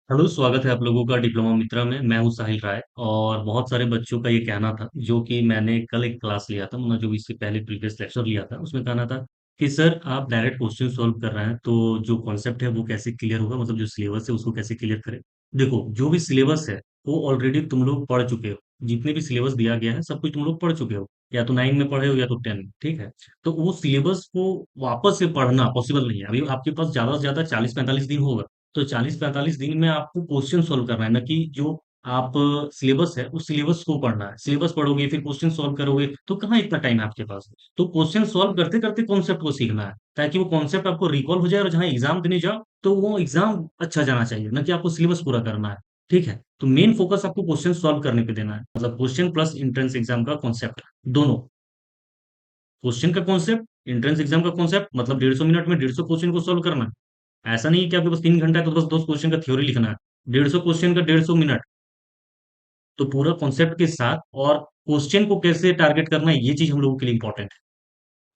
Hello, स्वागत है आप लोगों का डिप्लोमा मित्रा में। मैं हूं साहिल राय। और बहुत सारे बच्चों का ये कहना था, जो कि मैंने कल एक क्लास लिया था, मतलब जो इससे पहले प्रीवियस लेक्चर लिया था, उसमें कहना था कि सर आप डायरेक्ट क्वेश्चन सॉल्व कर रहे हैं तो जो कॉन्सेप्ट है वो कैसे क्लियर होगा, मतलब जो सिलेबस है उसको कैसे क्लियर करें। देखो, जो भी सिलेबस है वो ऑलरेडी तुम लोग पढ़ चुके हो। जितने भी सिलेबस दिया गया है सब कुछ तुम लोग पढ़ चुके हो, या तो 9 में पढ़े हो या तो 10 में, ठीक है। तो वो सिलेबस को वापस से पढ़ना पॉसिबल नहीं है। अभी आपके पास ज्यादा से ज्यादा 40-45 दिन होगा, तो 40-45 दिन में आपको क्वेश्चन सोल्व करना है, ना कि जो आप सिलेबस है उस सिलेबस को पढ़ना है। सिलेबस पढ़ोगे फिर क्वेश्चन सोल्व करोगे तो कहाँ इतना टाइम है आपके पास। तो क्वेश्चन सोल्व करते करते कॉन्सेप्ट को सीखना है, ताकि वो कॉन्सेप्ट आपको रिकॉल हो जाए और जहाँ एग्जाम देने जाओ तो वो एग्जाम अच्छा जाना चाहिए, ना कि आपको सिलेबस पूरा करना है। ठीक है, तो मेन फोकस आपको क्वेश्चन सॉल्व करने पे देना है, मतलब क्वेश्चन प्लस एंट्रेंस एग्जाम का कॉन्सेप्ट दोनों। क्वेश्चन का कॉन्सेप्ट, एंट्रेंस एग्जाम का कॉन्सेप्ट, मतलब 150 मिनट में 150 क्वेश्चन को सोल्व करना है। ऐसा नहीं है कि आपके पास 3 घंटा है तो बस 2 क्वेश्चन का थ्योरी लिखना है। 150 क्वेश्चन का 150 मिनट, तो पूरा कॉन्सेप्ट के साथ। और क्वेश्चन को कैसे टारगेट करना है ये चीज हम लोगों के लिए इंपॉर्टेंट है।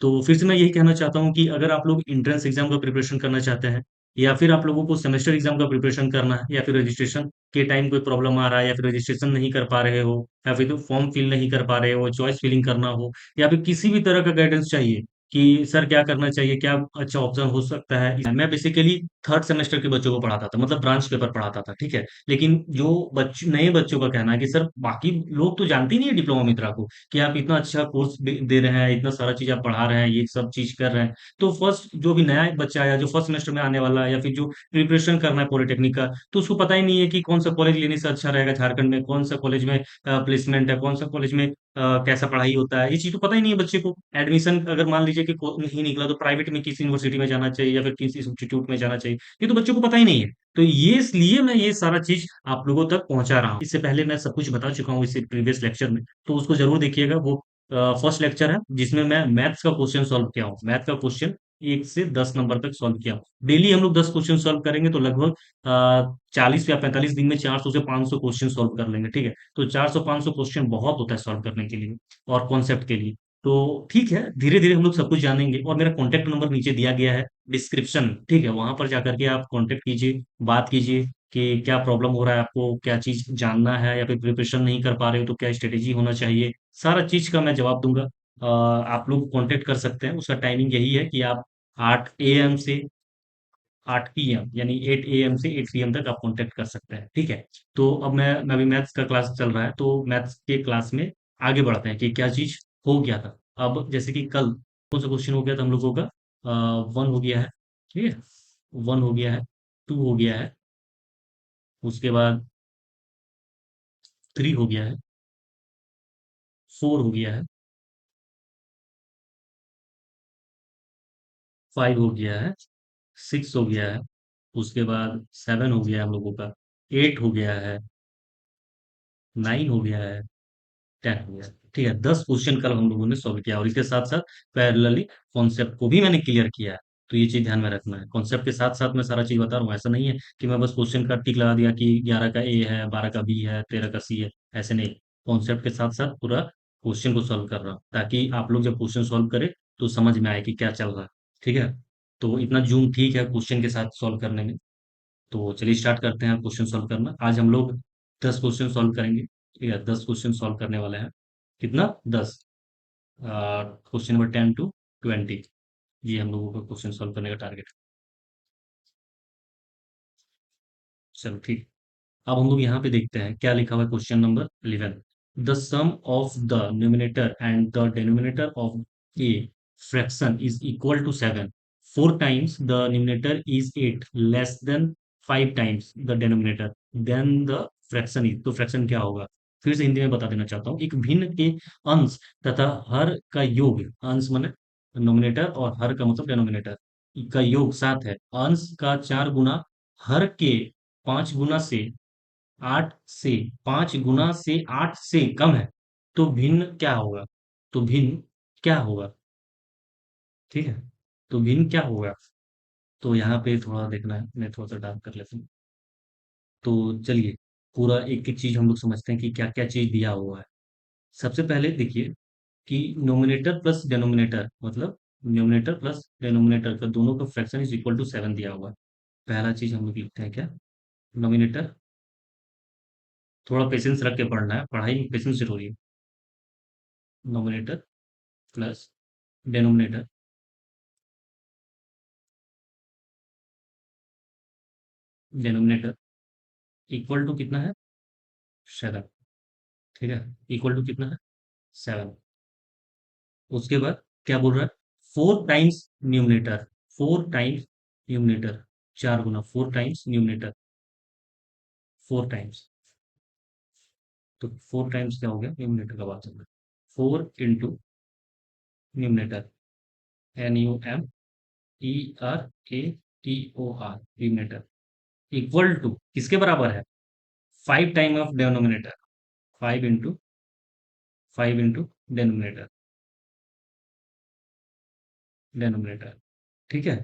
तो फिर से मैं यही कहना चाहता हूँ कि अगर आप लोग एंट्रेंस एग्जाम का प्रिपरेशन करना चाहते हैं, या फिर आप लोगों को सेमेस्टर एग्जाम का प्रिपरेशन करना है, या फिर रजिस्ट्रेशन के टाइम कोई प्रॉब्लम आ रहा है, या फिर रजिस्ट्रेशन नहीं कर पा रहे हो, या फिर तो फॉर्म फिल नहीं कर पा रहे हो, चॉइस फिलिंग करना हो, या फिर किसी भी तरह का गाइडेंस चाहिए कि सर क्या करना चाहिए, क्या अच्छा ऑप्शन हो सकता है। मैं बेसिकली थर्ड सेमेस्टर के बच्चों को पढ़ाता था, मतलब ब्रांच पेपर पढ़ाता था, ठीक है। लेकिन जो नए बच्चों का कहना है कि सर बाकी लोग तो जानते ही नहीं है डिप्लोमा मित्रा को, कि आप इतना अच्छा कोर्स दे रहे हैं, इतना सारा चीज आप पढ़ा रहे हैं, ये सब चीज कर रहे हैं। तो फर्स्ट जो भी नया बच्चा आया, जो फर्स्ट सेमेस्टर में आने वाला है, या फिर जो प्रिपरेशन करना है पॉलिटेक्निक का, तो उसको पता ही नहीं है कि कौन सा कॉलेज लेने से अच्छा रहेगा झारखंड में, कौन सा कॉलेज में प्लेसमेंट है, कौन सा कॉलेज में कैसा पढ़ाई होता है। ये चीज तो पता ही नहीं है बच्चे को। एडमिशन अगर मान लीजिए कि नहीं निकला तो प्राइवेट में किस यूनिवर्सिटी में जाना चाहिए, या फिर किस इंस्टीट्यूट में जाना चाहिए, ये तो बच्चों को पता ही नहीं है। तो ये इसलिए मैं ये सारा चीज आप लोगों तक पहुंचा रहा हूँ। इससे पहले मैं सब कुछ बता चुका हूँ इससे प्रीवियस लेक्चर में, तो उसको जरूर देखिएगा। वो फर्स्ट लेक्चर है जिसमें मैं मैथ्स का क्वेश्चन सॉल्व किया हूँ। मैथ का क्वेश्चन 1 से 10 नंबर तक सॉल्व किया हूँ। डेली हम लोग 10 क्वेश्चन सॉल्व करेंगे तो लगभग 40 या 45 दिन में 400 से 500 क्वेश्चन सॉल्व कर लेंगे, ठीक है। तो 400-500 क्वेश्चन बहुत होता है सॉल्व करने के लिए और कॉन्सेप्ट के लिए। तो ठीक है, धीरे धीरे हम लोग सब कुछ जानेंगे। और मेरा कॉन्टेक्ट नंबर नीचे दिया गया है डिस्क्रिप्शन, ठीक है। वहां पर जाकर के आप कॉन्टेक्ट कीजिए, बात कीजिए कि क्या प्रॉब्लम हो रहा है आपको, क्या चीज जानना है, या फिर प्रिपरेशन नहीं कर पा रहे हो तो क्या स्ट्रेटेजी होना चाहिए। सारा चीज का मैं जवाब दूंगा। आप लोग कांटेक्ट कर सकते हैं। उसका टाइमिंग यही है कि आप 8 AM से 8 PM, यानी 8 AM से 8 PM तक आप कांटेक्ट कर सकते हैं, ठीक है। तो अब मैं अभी मैथ्स का क्लास चल रहा है, तो मैथ्स के क्लास में आगे बढ़ते हैं कि क्या चीज हो गया था। अब जैसे कि कल कौन सा क्वेश्चन हो गया था हम लोगों का, 1 हो गया है, ठीक है। 1 हो गया है, 2 हो गया है, उसके बाद 3 हो गया है, 4 हो गया है, 5 हो गया है, 6 हो गया है, उसके बाद 7 हो गया हम लोगों का, 8 हो गया है, 9 हो गया है, 10 हो गया है। ठीक है, 10 क्वेश्चन कल हम लोगों ने सॉल्व किया, और इसके साथ साथ पैरेलली कॉन्सेप्ट को भी मैंने क्लियर किया है। तो ये चीज ध्यान में रखना है, कॉन्सेप्ट के साथ साथ मैं सारा चीज बता रहा हूँ। ऐसा नहीं है कि मैं बस क्वेश्चन का टिक लगा दिया कि 11 का ए है, 12 का बी है, 13 का सी है। ऐसे नहीं, कॉन्सेप्ट के साथ साथ पूरा क्वेश्चन को सॉल्व कर रहा हूँ, ताकि आप लोग जब क्वेश्चन सॉल्व करें तो समझ में आए कि क्या चल रहा है। ठीक है, तो इतना जूम ठीक है क्वेश्चन के साथ सॉल्व करने में। तो चलिए स्टार्ट करते हैं क्वेश्चन सॉल्व करना। आज हम लोग 10 क्वेश्चन सॉल्व करेंगे, ठीक है। 10 क्वेश्चन सॉल्व करने वाले हैं। कितना? 10। क्वेश्चन नंबर 10 to 20, ये हम लोगों का क्वेश्चन सॉल्व करने का टारगेट है। चलो ठीक। अब हम लोग यहाँ पे देखते हैं क्या लिखा हुआ है। Question number 11, the sum of the numerator and the denominator of a fraction is equal to 7। 4 times the numerator is 8 less than 5 times the denominator, then the fraction is, तो फ्रैक्शन क्या होगा। फिर से हिंदी में बता देना चाहता हूँ। एक भिन्न के अंश तथा हर का योग, अंश माने नोमिनेटर और हर का मतलब डेनोमिनेटर, का योग 7 है। अंश का 4 गुना हर के 5 गुना से 8 से कम है, तो भिन्न क्या होगा। तो भिन्न क्या होगा, ठीक है। तो भिन्न क्या होगा, तो यहाँ पे थोड़ा देखना है, मैं थोड़ा सा डार्क कर लेता हूँ। तो चलिए पूरा एक एक चीज हम लोग समझते हैं कि क्या क्या चीज दिया हुआ है। सबसे पहले देखिए कि नोमिनेटर प्लस डेनोमिनेटर, मतलब न्यूमिनेटर प्लस डेनोमिनेटर का दोनों का फ्रैक्शन इज इक्वल टू 7 दिया हुआ है। पहला चीज हम लोग लिखते हैं क्या, नोमिनेटर, थोड़ा पेशेंस रख के पढ़ना है, पढ़ाई में पेशेंस जरूरी है। Numerator plus denominator, denominator equal to कितना है? 7। ठीक है, इक्वल टू कितना है? 7। उसके बाद क्या बोल रहा है? 4 टाइम्स न्यूमिनेटर, 4 टाइम्स न्यूमिनेटर, 4 गुना, 4 टाइम्स न्यूमिनेटर, 4 टाइम्स। तो 4 टाइम्स क्या हो गया? न्यूमिनेटर का बात चल रहा है। 4 into numerator, NUMERATOR, numerator, equal to किसके बराबर है? 5 time of denominator, 5 into denominator, denominator. ठीक है,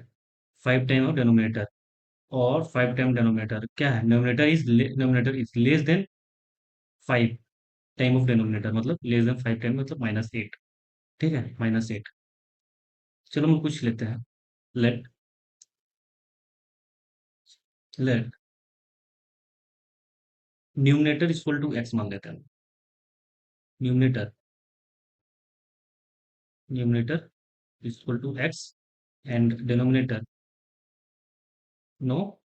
5 टाइम ऑफ डेनोमिनेटर, और 5 टाइम डेनोमिनेटर क्या है? Nominator is less than 5 time of denominator, मतलब लेस देन 5 टाइम, मतलब -8। ठीक है, -8। चलो हम पूछ लेते हैं। Let let numerator equal to x मान लेते हैं। Numerator numerator equal to x, and denominator, no,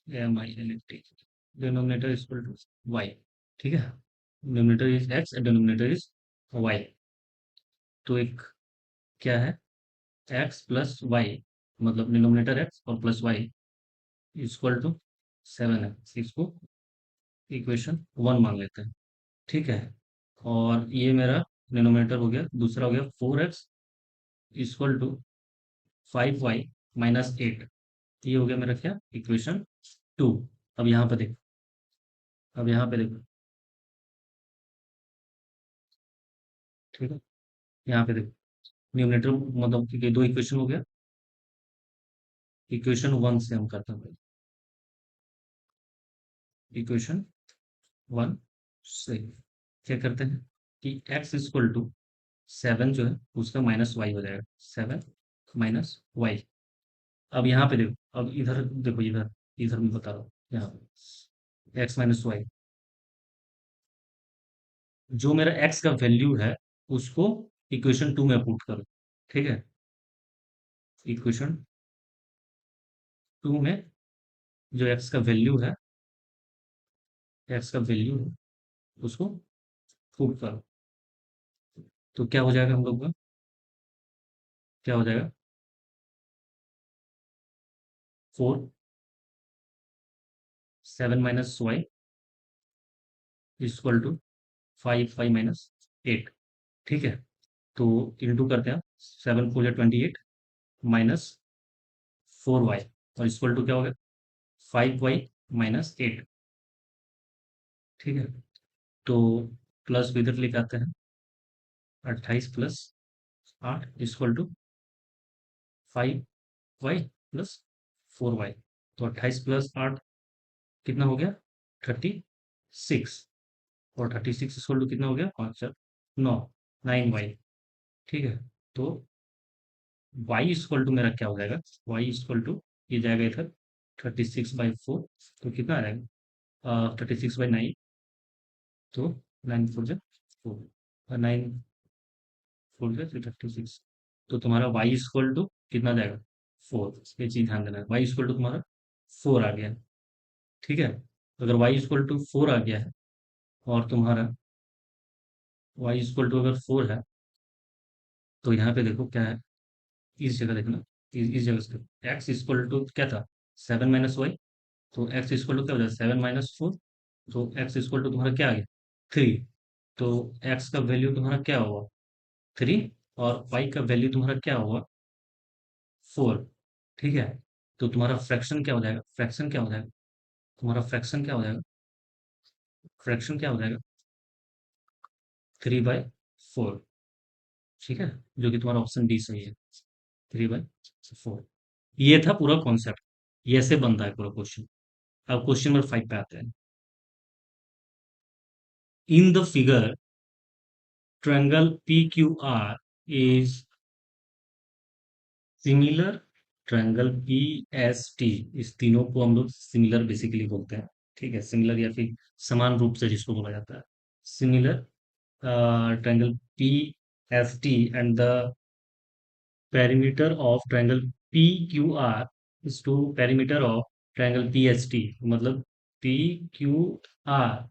MINT, denominator equal to y. ठीक है, numerator is x and denominator is y. तो एक क्या है? एक्स प्लस वाई, मतलब डिनोमिनेटर एक्स और प्लस वाई इक्वल टू 7 है। इसको इक्वेशन 1 मान लेते हैं। ठीक है, और ये मेरा डिनोमिनेटर हो गया, दूसरा हो गया 4x इक्वल टू 5y-8। ये हो गया मेरा क्या? इक्वेशन 2। अब यहाँ पे देखो, अब यहाँ पे देखो। ठीक है, यहाँ पे देखो, न्यूमिनेटर मतलब कि 2 इक्वेशन हो गया। इक्वेशन 1 से हम करते हैं, इक्वेशन 1 से क्या करते हैं कि x इक्वल टू 7 जो है उसका -y हो जाएगा, 7 - y। अब यहाँ पे देखो, अब इधर देखो, इधर इधर मैं बता रहा हूँ, यहाँ पे x - y, जो मेरा x का वैल्यू है उसको इक्वेशन 2 में पुट करो। ठीक है, इक्वेशन 2 में जो x का वैल्यू है उसको पुट करो। तो क्या हो जाएगा हम लोग का? क्या हो जाएगा? 4, 7 - y इक्वल टू 5y - 8। ठीक है, तो इंटू करते हैं, 7 × 4 = 28 -4y, और इक्वल टू क्या हो गया? 5y - 8। ठीक है, तो प्लस को इधर लेके आते हैं, 28 + 8 इक्वल टू 5y + 4y। तो 28 + 8 कितना हो गया? 36। और 36 इक्वल टू कितना हो गया? 5 × 4 = 9, 9y। ठीक है, तो y इक्वल टू मेरा क्या हो जाएगा? y इक्वल टू, ये जाएगा इधर 36/4, तो कितना आ जाएगा? 36/9, तो 9 × 4 = 4, और 9 × 4 = 36। तो तुम्हारा y इक्वल टू कितना जाएगा? 4। ये चीज ध्यान देना है, y इक्वल टू तुम्हारा 4 आ गया है। ठीक है, अगर y इक्वल टू 4 आ गया है, और तुम्हारा y इक्वल टू अगर 4 है, तो यहाँ पे देखो क्या है, इस जगह देखना, इस जगह से x इक्वल टू क्या था? 7 - y। तो x इक्वल टू क्या हो जाएगा? 7 - 4। तो x इक्वल टू तुम्हारा क्या आ गया? 3। तो x का वैल्यू तुम्हारा क्या होगा? 3, और y का वैल्यू तुम्हारा क्या होगा? 4। ठीक है, तो तुम्हारा फ्रैक्शन क्या हो जाएगा? तुम्हारा फ्रैक्शन क्या हो जाएगा? 3/4। ठीक है, जो कि तुम्हारा ऑप्शन डी सही है, 3/4। ये था पूरा कॉन्सेप्ट, ये ऐसे बनता है पूरा क्वेश्चन। अब क्वेश्चन नंबर 5 पे आते हैं। इन the figure, triangle PQR is similar triangle P S T, इस तीनों को हम लोग सिमिलर बेसिकली बोलते हैं। ठीक है, सिमिलर या फिर समान रूप से जिसको बोला जाता है, similar triangle P S T and the perimeter of triangle PQR is to perimeter of triangle PST। मतलब PQR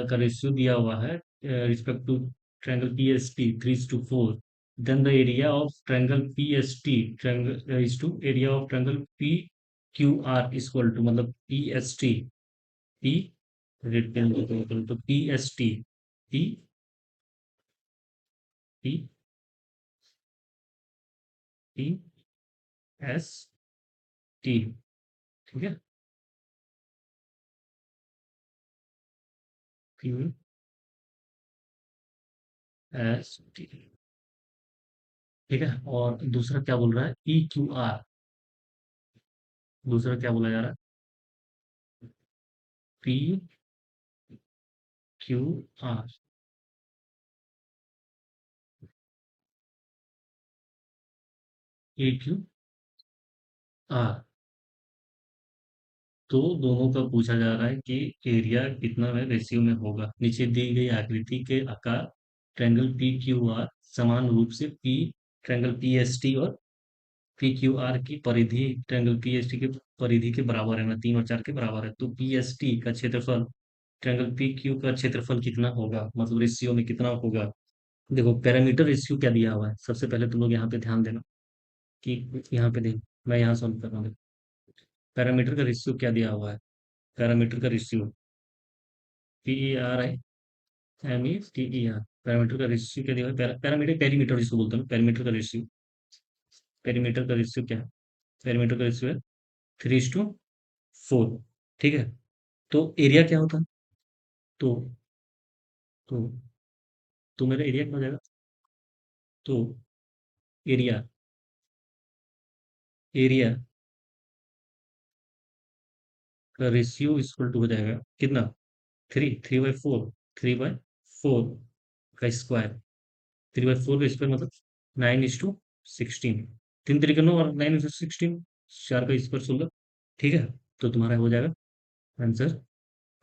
का रेशियो दिया हुआ है respect to triangle PST 3:4, then the area of triangle PST triangle is to area of triangle PQR is equal to, मतलब PST P rectangle तो PST P P P S T। ठीक है, P S T. ठीक है, और दूसरा क्या बोल रहा है, पी क्यू आर, दूसरा क्या बोला जा रहा है, पी क्यू आर, ए क्यू आर। तो दोनों का पूछा जा रहा है कि एरिया कितना में रेशियो में होगा। नीचे दी गई आकृति के आकार ट्रायंगल पी क्यू आर समान रूप से P triangle P S T और पी क्यू आर की परिधि ट्रायंगल पी एस टी के परिधि के बराबर है, ना 3 और 4 के बराबर है। तो पी एस टी का क्षेत्रफल ट्रायंगल पी क्यू का क्षेत्रफल कितना होगा, मतलब रेशियो में कितना होगा। देखो पैरामीटर रेशियो क्या दिया हुआ है, सबसे पहले तुम लोग यहाँ पे ध्यान देना कि यहाँ पे देख, मैं यहाँ सॉल्व कर रहा हूँ। पैरामीटर का रेशियो क्या दिया हुआ है, पैरामीटर का ratio P E R I M E T E R. Parameter का रेशियो क्या दिया हुआ है, पैरामीटर पेरीमीटर जिसको बोलते हैं, पैरामीटर का रेशियो, पैरामीटर का रेशियो क्या है, पैरामीटर का रेशियो है 3:4। ठीक है, तो एरिया क्या होता है, तो तो तो मेरा एरिया क्या हो जाएगा, तो एरिया एरिया का रेशियो इक्वल टू हो जाएगा कितना, 3 3/4, 3/4 का स्क्वायर, 3/4 का स्क्वायर मतलब 9:16। 3 3 9 और 9:16, 4 का स्क्वायर 16। ठीक है, तो तुम्हारा हो जाएगा आंसर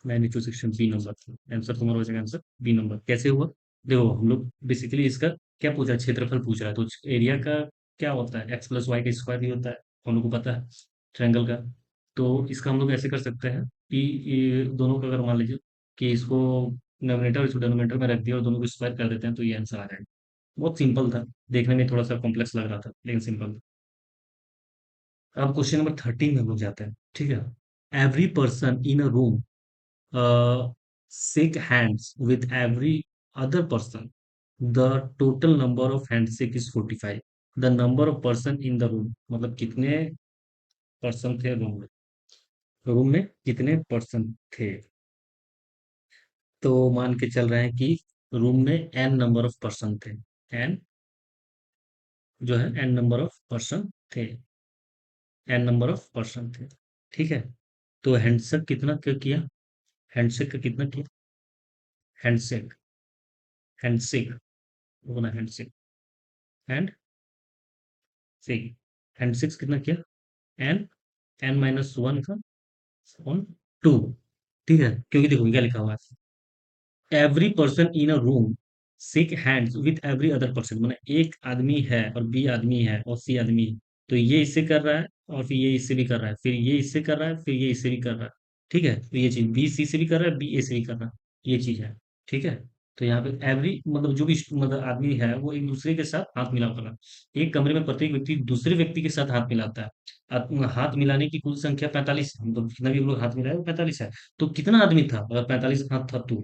9:16 बी नंबर। आंसर तुम्हारा हो जाएगा, आंसर बी नंबर। कैसे हुआ, देखो हम लोग बेसिकली इसका क्या पूछा, क्षेत्रफल पूछ रहा है, तो एरिया का क्या होता है, एक्स प्लस वाई का स्क्वायर ही होता है, हम लोग को पता है ट्रायंगल का। तो इसका हम लोग ऐसे कर सकते हैं कि ये दोनों का अगर मान लीजिए कि इसको नोमिनेटर इसको डिनोमिनेटर में रख दिया और दोनों को स्क्वायर कर देते हैं, तो ये आंसर आ जाएगा। बहुत सिंपल था, देखने में थोड़ा सा कॉम्प्लेक्स लग रहा था लेकिन सिंपल था। अब क्वेश्चन नंबर 13 में हम लोग जाते हैं। ठीक है, every person in a room shake hands with every other person, the total number of handshake is 45। the number of person in the room, मतलब कितने पर्सन थे रूम में, रूम में कितने पर्सन थे। तो मान के चल रहे हैं कि रूम में एन नंबर ऑफ पर्सन थे, एन जो है एन नंबर ऑफ पर्सन थे, एन नंबर ऑफ पर्सन थे। ठीक है, तो हैंडशेक कितना किया, हैंडशेक का कितना किया, हैंडशेक, हैंडशेक होना, हैंडशेक हैंड शेक, हैंडशेक कितना किया, एन n-1 का ऑन 2। ठीक है, क्योंकि देखो क्या लिखा हुआ है, every person in a room shake hands with every other person, मैंने एक आदमी है और बी आदमी है और सी आदमी है, तो ये इससे कर रहा है और फिर ये इससे भी कर रहा है, फिर ये इससे कर रहा है, फिर ये इससे भी कर रहा है। ठीक है, तो ये चीज बी सी से भी कर रहा है, बी ए से भी कर रहा है, ये चीज है। ठीक है, तो यहाँ पे एवरी मतलब जो भी मतलब आदमी है वो एक दूसरे के साथ हाथ मिला कर रहा है। एक कमरे में प्रत्येक व्यक्ति दूसरे व्यक्ति के साथ हाथ मिलाता है। हाथ मिलाने की कुल संख्या 45 है, मतलब जितना भी हम लोग हाथ मिलाए वो 45 है। तो कितना आदमी था, अगर 45 हाथ था तो,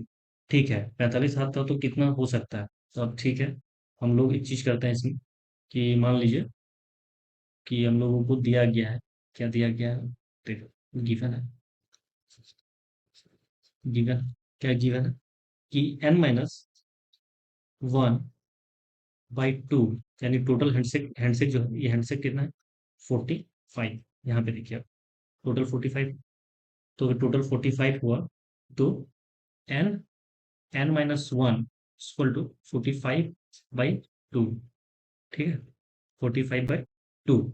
ठीक है 45 हाथ था तो कितना हो सकता है। तो अब ठीक है, हम लोग एक चीज करते हैं इसमें कि मान लीजिए कि हम लोगों को दिया गया है, क्या दिया गया है, देखो गिवन है, गिवन क्या गिवन है कि n-1/2, यानी टोटल हैंडशेक, हैंडशेक जो है ये हैंडशेक कितना है 45। यहाँ पे देखिए आप, टोटल 45, तो टोटल 45 हुआ, तो एन n-1 इक्वल टू 45/2। ठीक है, 45/2।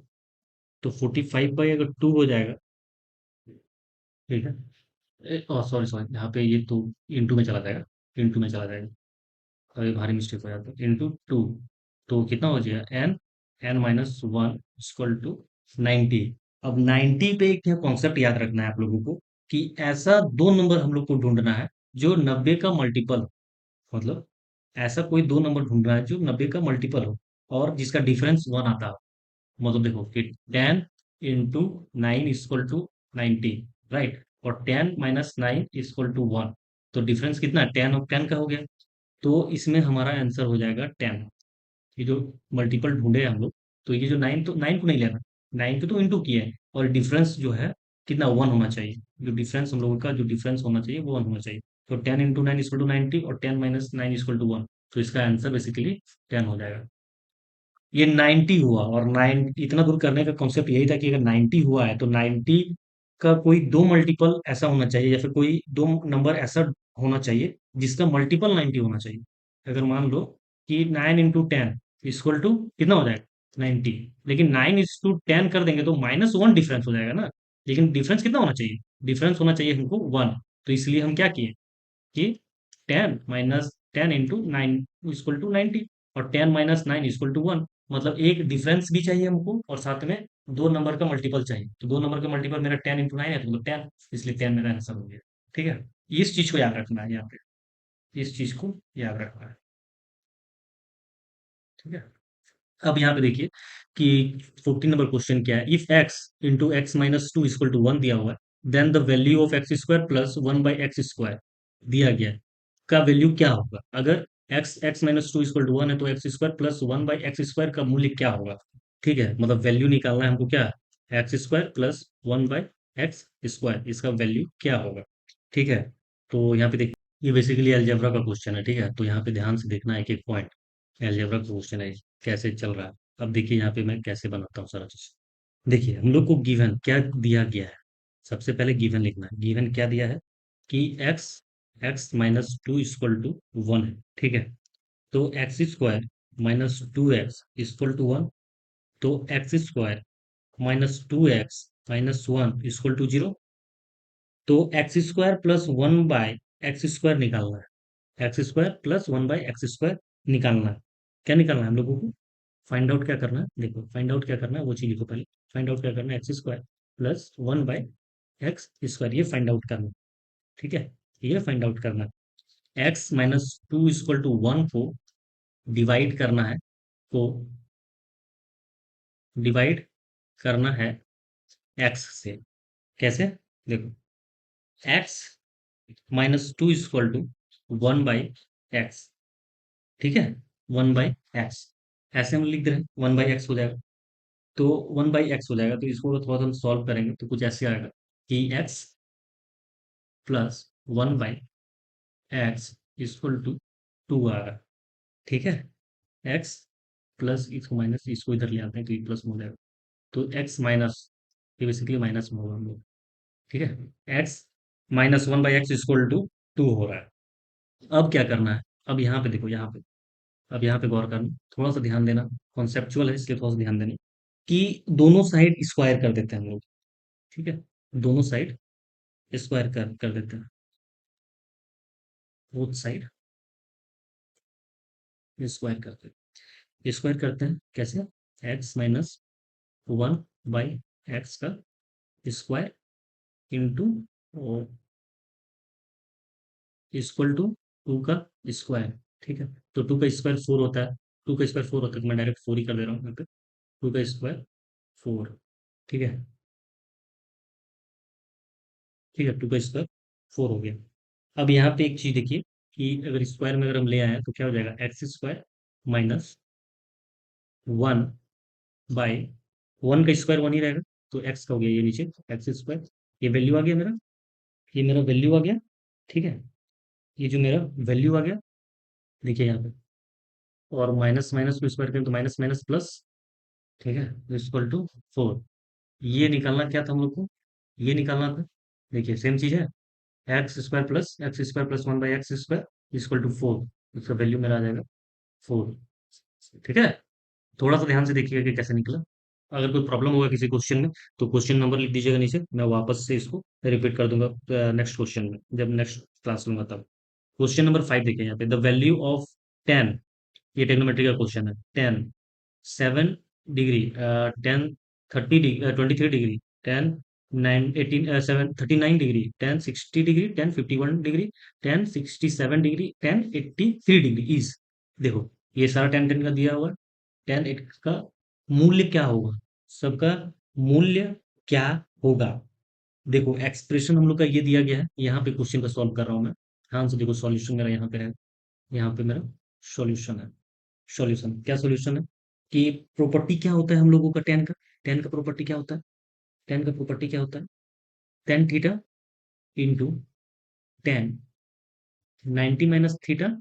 तो 45 बाई अगर 2 हो जाएगा, ठीक है, सॉरी सॉरी, यहाँ पे ये तो इंटू में चला जाएगा, इंटू में चला जाएगा, कभी भारी मिस्टेक हो जाता है, इंटू टू, तो कितना हो जाएगा, n, n minus one equal to 90। अब 90 पे एक कॉन्सेप्ट याद रखना है आप लोगों को, कि ऐसा दो नंबर हम लोग को ढूंढना है जो 90 का मल्टीपल हो, मतलब ऐसा कोई दो नंबर ढूंढना है जो 90 का मल्टीपल हो और जिसका डिफरेंस वन आता हो। मतलब देखो कि 10 into nine equal to 90, right, और 10 minus nine equal to one, तो डिफरेंस कितना है, 10 और 10 का हो गया। तो इसमें हमारा आंसर हो जाएगा 10। ये जो मल्टीपल ढूंढे हम लोग, तो ये जो नाइन, तो नाइन को नहीं लेना, नाइन को तो इंटू किया है, और डिफरेंस जो है कितना, वन होना चाहिए। जो डिफरेंस हम लोगों का जो डिफरेंस होना चाहिए वो वन होना चाहिए। तो 10 इंटू नाइन इक्वल टू 90 और 10 minus nine equal to one, तो इसका आंसर बेसिकली 10 हो जाएगा। ये 90 हुआ, और नाइन इतना दूर करने का कॉन्सेप्ट यही था कि अगर 90 हुआ है तो 90 का कोई दो मल्टीपल ऐसा होना चाहिए, या फिर कोई दो नंबर ऐसा होना चाहिए जिसका मल्टीपल 90 होना चाहिए। अगर मान लो कि 9 इंटू 10 इक्वल टू कितना हो जाएगा, 90, लेकिन 9 इंटू 10 कर देंगे तो माइनस वन डिफरेंस हो जाएगा ना, लेकिन डिफरेंस कितना होना चाहिए, डिफरेंस होना चाहिए हमको वन। तो इसलिए हम क्या किए कि 10 - 10 इंटू 9 इक्वल टू 90, और 10 - 9 इक्वल टू वन, मतलब एक डिफरेंस भी चाहिए हमको और साथ में दो नंबर का मल्टीपल चाहिए। तो दो नंबर का मल्टीपल मेरा 10 इंटू 9 है, तो मतलब 10, इसलिए 10 मेरा आंसर हो गया। ठीक है, इस चीज को याद रखना है यहाँ पे, इस चीज को याद रखना है। ठीक है, अब यहाँ पे देखिए कि 14 नंबर क्वेश्चन क्या है, if x into x minus two equal to one दिया हुआ है, then the value of x square plus one by x square दिया गया है, का वैल्यू क्या होगा। अगर x x minus two equal to one है तो x square plus one by x square का मूल्य क्या होगा। ठीक है, मतलब वैल्यू निकालना है हमको, क्या, x square plus one by x square, इसका वैल्यू क्या होगा। ठीक है, तो यहाँ पे देखिए, ये बेसिकली अलजेब्रा का क्वेश्चन है। ठीक है, तो यहाँ पे ध्यान से देखना है एक एक पॉइंट, अलजेब्रा का क्वेश्चन है, कैसे चल रहा है। अब देखिए यहाँ पे मैं कैसे बनाता हूँ सारा चीज। देखिए हम लोग को गिवन क्या दिया गया है, सबसे पहले गिवन लिखना है। गिवन क्या दिया है कि x x minus two equal to one है। ठीक है, तो x square minus two x equal to one, तो x square minus two x minus one equal to zero. तो x square plus one by x square निकालना है, x square plus one by x square निकालना है। क्या निकालना है हम लोगों को, फाइंड आउट क्या करना है, देखो फाइंड आउट क्या करना है वो चीज लिखो पहले। फाइंड आउट क्या करना है, x square plus one by x square, ये फाइंड आउट करना है। ठीक है, ये फाइंड आउट करना है। X minus two equal to one को डिवाइड करना है, को डिवाइड करना है एक्स से। कैसे, देखो, x minus two equal to one by x. ठीक है, वन बाई एक्स, ऐसे हम लिख दे रहे हैं, वन बाई एक्स हो जाएगा। तो वन बाई एक्स हो जाएगा, तो इसको थोड़ा सा हम सॉल्व करेंगे तो कुछ ऐसे आएगा कि x plus one by x equal to two आ रहा है। ठीक है, एक्स प्लस इसको माइनस, इसको इधर ले आते हैं तो ये प्लस में हो जाएगा। तो एक्स माइनस, ये बेसिकली माइनस में होगा हम लोग। ठीक है, x minus one by x equal to two हो रहा है। अब क्या करना है, अब यहाँ पे देखो, यहाँ पे, अब यहाँ पे गौर करना, थोड़ा सा ध्यान देना, कॉन्सेप्चुअल है इसलिए थोड़ा सा ध्यान देना, कि दोनों साइड स्क्वायर कर देते हैं हम लोग। ठीक है, दोनों साइड स्क्वायर कर देते हैं, बोथ साइड स्क्वायर करते हैं कैसे, x minus one by x का square into equal to two का स्क्वायर। ठीक है, तो टू का स्क्वायर फोर होता है, टू का स्क्वायर फोर होता है, तो मैं डायरेक्ट फोर ही कर दे रहा हूँ यहाँ पे, टू का स्क्वायर फोर। ठीक है, ठीक है, टू का स्क्वायर फोर हो गया। अब यहाँ पे एक चीज देखिए कि अगर स्क्वायर में अगर हम ले आए तो क्या हो जाएगा, x square minus one by, one का स्क्वायर वन ही रहेगा, तो एक्स का हो गया ये नीचे एक्स स्क्वायर, ये वैल्यू आ गया मेरा, ये मेरा वैल्यू आ गया। ठीक है, ये जो मेरा वैल्यू आ गया, देखिए यहाँ पे, और माइनस माइनस को स्क्वायर करें तो माइनस माइनस प्लस। ठीक है, इक्वल टू फोर। ये निकालना क्या था हम लोग को, ये निकालना था, देखिए सेम चीज है, x square plus one by x square equal to four, इसका वैल्यू मेरा आ जाएगा फोर। ठीक है, थोड़ा सा ध्यान से देखिएगा कि कैसे निकला। अगर कोई प्रॉब्लम होगा किसी क्वेश्चन में तो क्वेश्चन नंबर लिख दीजिएगा नीचे, मैं वापस से इसको रिपीट कर दूंगा नेक्स्ट क्वेश्चन में, जब नेक्स्ट क्लास लूंगा तब। क्वेश्चन नंबर 5 देखिए यहाँ पे, द वैल्यू ऑफ 10, ये ट्रिग्नोमेट्री का क्वेश्चन है। 10 7 degree, 10 30 degree, 23 degree, 10 9 18 7 39 degree, 10 60 degree, 10 51 degree, 10 67 degree, 10 83 degree is, देखो ये सारा 10 10 का दिया हुआ है। 10 का मूल्य क्या होगा, सबका मूल्य क्या होगा। देखो एक्सप्रेशन हम लोग का ये दिया गया है, यहाँ पे क्वेश्चन का सॉल्व कर रहा हूँ मैं। ध्यान से देखो, सॉल्यूशन मेरा यहाँ पे है, यहाँ पे मेरा सॉल्यूशन है। सॉल्यूशन क्या, सॉल्यूशन है कि प्रॉपर्टी क्या होता है हम लोगों का 10 का, 10 का प्रॉपर्टी क्या होता है, 10 का प्रॉपर्टी क्या होता है, 10 theta into 10 90 - theta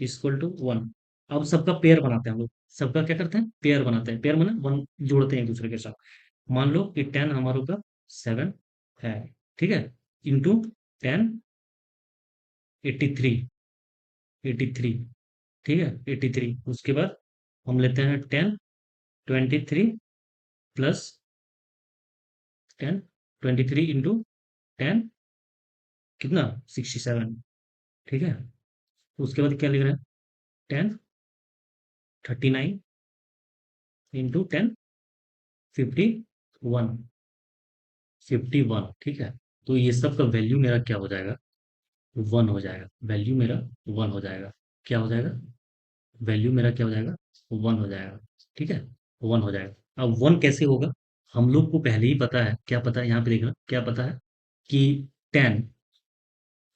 equal to 1। अब सबका पेयर बनाते हैं हम लोग, सबका क्या करते हैं, पेयर बनाते हैं, पेयर माने वन जोड़ते हैं एक दूसरे के साथ। मान लो कि 10 हमारे का 7 है, ठीक है, इंटू 10 83, ठीक है 83। उसके बाद हम लेते हैं 10 23 प्लस 10 23 इंटू 10 कितना 67, ठीक है। उसके बाद क्या लिख रहे हैं, 10 39 इंटू 10 51, 51, ठीक है। तो ये सब का वैल्यू मेरा क्या हो जाएगा, 1 हो जाएगा, वैल्यू मेरा 1 हो जाएगा। क्या हो जाएगा, वैल्यू मेरा क्या हो जाएगा, 1 हो जाएगा, ठीक है, 1 हो जाएगा। अब 1 कैसे होगा, हम लोग को पहले ही पता है, क्या पता है यहाँ पे देखना, क्या पता है कि 10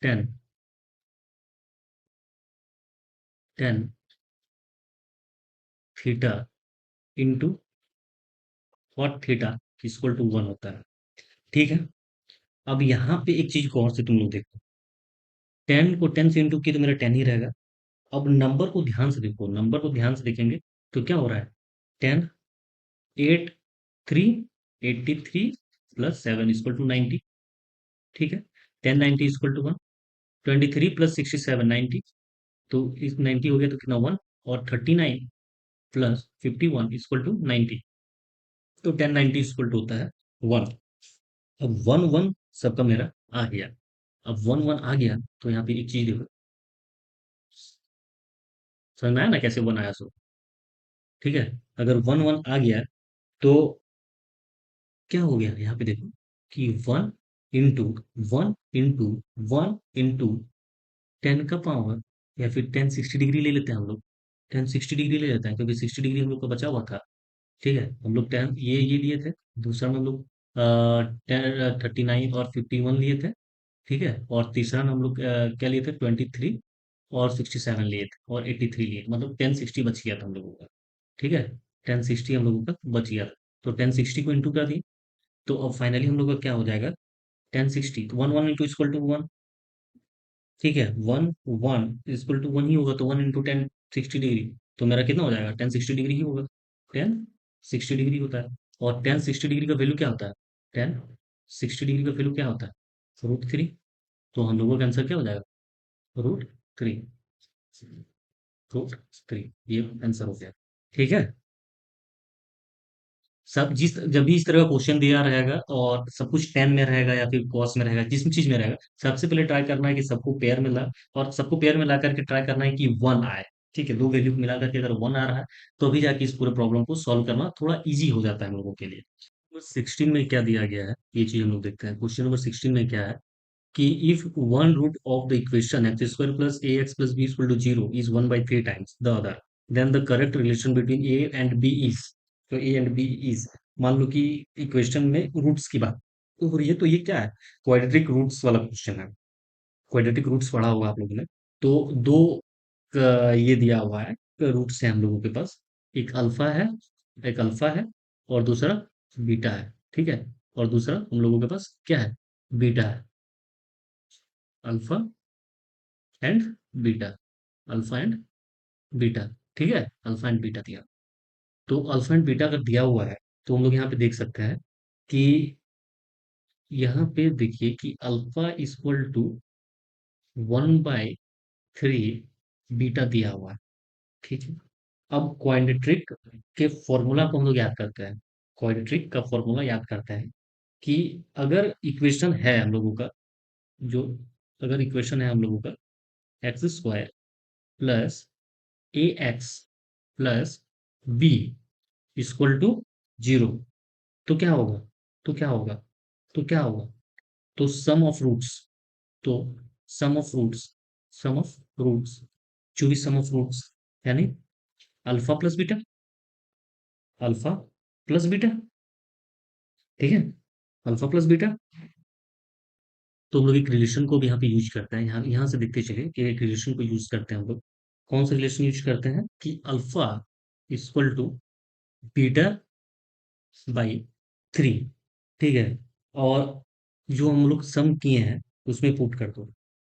10 10 theta into cot theta equal to 1 होता है, ठीक है। अब यहाँ पे एक चीज गौर से तुम लोग देखो, 10 को 10 से इंटू की तो मेरा 10 ही रहेगा। अब नंबर को ध्यान से देखो, नंबर को ध्यान से देखेंगे तो क्या हो रहा है, 10 8 3 83 प्लस 7 इक्वल टू 90, ठीक है। 10 90 इक्वल टू 1, 23 प्लस 67 90, तो इस 90 हो गया तो कितना 1, और 39 प्लस 51 इक्वल टू 90, तो 10 90 इक्वल टू होता है 1। अब 1 1 सबका मेरा आ गया। अब 1 1 आ गया तो यहाँ पे एक चीज देखो, समझ में आया ना कैसे 1 आया सो, ठीक है। अगर 1 1 आ गया तो क्या हो गया यहाँ पे देखो कि 1 इंटू 1 इंटू 1 इंटू 10 का पावर, या फिर 10 60 डिग्री ले लेते हैं हम लोग, 10 60 डिग्री ले लेते हैं क्योंकि 60 डिग्री हम लोग का बचा हुआ था, ठीक है। हम लोग 10 ये लिए थे, दूसरा में हम लोग 39 और 51 लिए थे, ठीक है। और तीसरा में हम लोग क्या लिए थे, 23 और 67 लिए थे, और 83 लिए थे, मतलब 10 60 बच गया था हम लोगों का, ठीक है। 10 60 हम लोगों का बच गया था, तो 10 60 को इंटू कर दिए, तो अब फाइनली हम लोग का क्या हो जाएगा, 10 60, तो 1 1 इंटू इक्वल टू 1, ठीक है। 1 1 इक्वल टू 1 ही होगा, तो 1 इंटू 10 60 डिग्री, तो मेरा कितना हो जाएगा, 10 60 डिग्री ही होगा, 10 60 डिग्री होता है। और 10 60 डिग्री का वैल्यू क्या होता है, 10 60 डिग्री का वैल्यू क्या होता है, √3। तो हम लोगों का आंसर क्या हो जाएगा, √3, √3, ये आंसर हो गया, ठीक है। सब जिस जब भी इस तरह का क्वेश्चन दिया रहेगा और सब कुछ टेन में रहेगा या फिर कॉस में रहेगा, जिस चीज में रहेगा, सबसे पहले ट्राई करना है कि सबको पेयर में ला, और सबको पेयर में ला करके ट्राई करना है कि 1 आए, ठीक है। दो वैल्यू मिला करके अगर 1 आ रहा है तो अभी जाके इस पूरे प्रॉब्लम को सॉल्व करना थोड़ा इजी हो जाता है हम लोगों के लिए। नंबर 16 में क्या दिया गया है, ये चीज हम लोग देखते हैं। क्वेश्चन नंबर 16 में क्या है कि if one root of the equation x square plus a x plus b equal to 0 is 1/3 times the other, then the correct relation between a and b is, तो ए एंड बी इज, मान लो कि equation में roots की बात हो रही है, तो ये क्या है, क्वाड्रेटिक रूट्स वाला क्वेश्चन है। क्वाड्रेटिक रूट्स पढ़ा होगा आप लोगों ने, तो दो ये दिया हुआ है, रूट्स है हम लोगों के पास, एक अल्फा है, एक अल्फा है, और दूसरा बीटा है, ठीक है। और दूसरा हम लोगों के पास क्या है, बीटा है, alpha and beta, alpha and beta, ठीक है। अल्फा एंड बीटा दिया, तो अल्फा एंड बीटा अगर दिया हुआ है तो हम लोग यहाँ पे देख सकते हैं कि यहाँ पे देखिए कि अल्फा इक्वल टू 1/3 बीटा दिया हुआ है, ठीक है। अब क्वाड्रेटिक के फॉर्मूला को हम लोग याद करते हैं, क्वाड्रेटिक का फॉर्मूला याद करते हैं कि अगर इक्वेशन है हम लोगों का, जो अगर इक्वेशन है हम लोगों का x square plus a x plus b equal to 0, तो क्या होगा? तो क्या होगा? तो क्या होगा? तो सम ऑफ रूट्स, तो sum of roots, sum of roots, जो भी सम ऑफ रूट्स, यानी alpha plus beta, alpha plus beta, ठीक है, अल्फा प्लस बीटा। तो हम लोग एक रिलेशन को भी यहाँ पे यूज करते हैं, यहाँ यहाँ से देखते चलिए कि एक रिलेशन को यूज करते हैं हम लोग। कौन सा रिलेशन यूज करते हैं कि alpha equal to beta by 3, ठीक है। और जो हम लोग सम किए हैं उसमें पुट कर दो,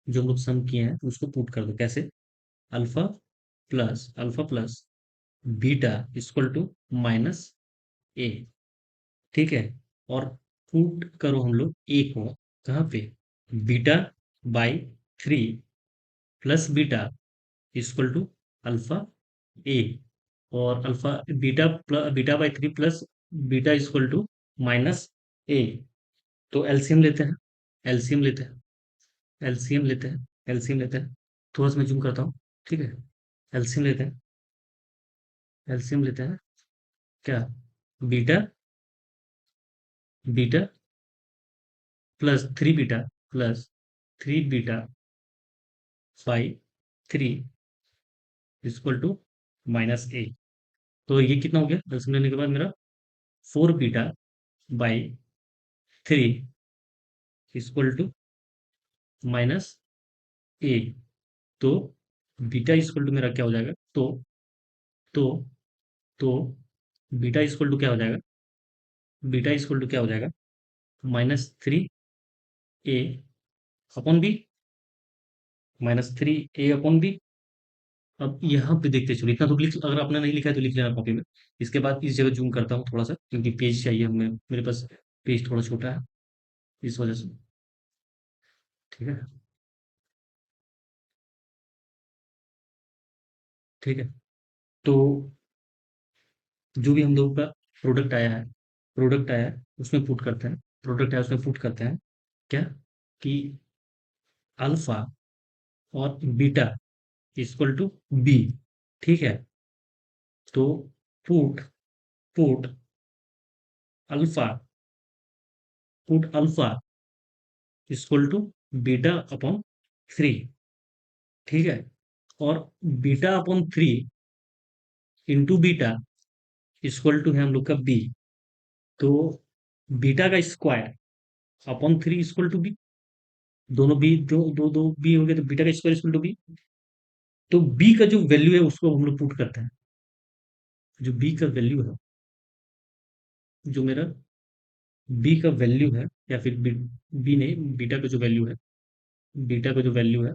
जो हम लोग सम किए हैं उसको पुट कर दो, कैसे? Alpha plus beta equal to minus a, ठीक है। और पुट करो हम लोग ए को कहाँ पे? Beta by 3 plus beta equal to alpha a, और alpha beta by 3 plus beta equal to minus a. तो एलसीएम लेते हैं, एलसीएम लेते हैं, एलसीएम लेते हैं, एलसीएम लेते हैं। थोड़ा सा मैं जूम करता हूँ, ठीक है। एलसीएम लेते हैं, एलसीएम लेते हैं, क्या? Beta, beta plus 3 beta plus 3 beta by 3 equal to minus a. तो ये कितना हो गया एलसीएम लेने के बाद मेरा? 4 beta by 3 equal to minus a. तो बीटा इक्वल टू मेरा क्या हो जाएगा? तो तो बीटा इक्वल टू क्या हो जाएगा? बीटा इक्वल टू क्या हो जाएगा? -3 ए अपॉन बी, -3 ए अपॉन बी। अब यहाँ पे देखते चलो, इतना तो लिख, अगर आपने नहीं लिखा है तो लिख लेना कॉपी में। इसके बाद इस जगह जूम करता हूँ थोड़ा सा, क्योंकि पेज चाहिए हमें, मेरे पास पेज थोड़ा छोटा है इस वजह से, ठीक है, ठीक है। तो जो भी हम लोगों का प्रोडक्ट आया है, प्रोडक्ट आया है उसमें पुट करते हैं, प्रोडक्ट आया उसमें पुट करते हैं, क्या? कि अल्फा और बीटा इक्वल टू बी, ठीक है। तो put put alpha, put alpha equal to beta upon 3, ठीक है। और beta upon 3 into beta equal to है हम लोग का बी। तो बीटा का square upon 3 equal to b, दोनों बी, दो दो दो बी हो गए, तो बीटा का स्क्वायर इक्वल टू बी। तो बी का जो वैल्यू है उसको हम लोग पुट करते हैं, जो बी का वैल्यू है, जो मेरा बी का वैल्यू है, या फिर बी नहीं, बीटा का जो वैल्यू है, बीटा का जो वैल्यू है,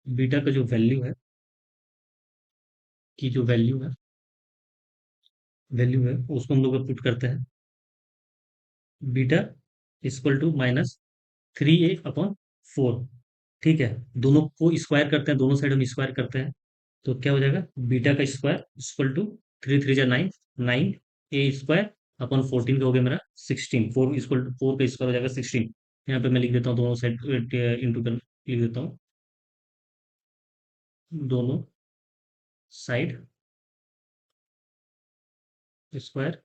बीटा का जो वैल्यू है, की जो वैल्यू है उसको हम लोग पुट करते हैं, बीटा इक्वल टू -3a/4, ठीक है। दोनों को स्क्वायर करते हैं, दोनों साइड हम स्क्वायर करते हैं, तो क्या हो जाएगा? बीटा का स्क्वायर इक्वल टू 3 3 जा 9, 9 a² अपॉन 14 का हो गया मेरा 16, 4 इक्वल टू 4 का स्क्वायर हो जाएगा 16। यहाँ पे मैं लिख देता हूँ दोनों साइड इंटू कर लिख देता हूँ, दोनों साइड स्क्वायर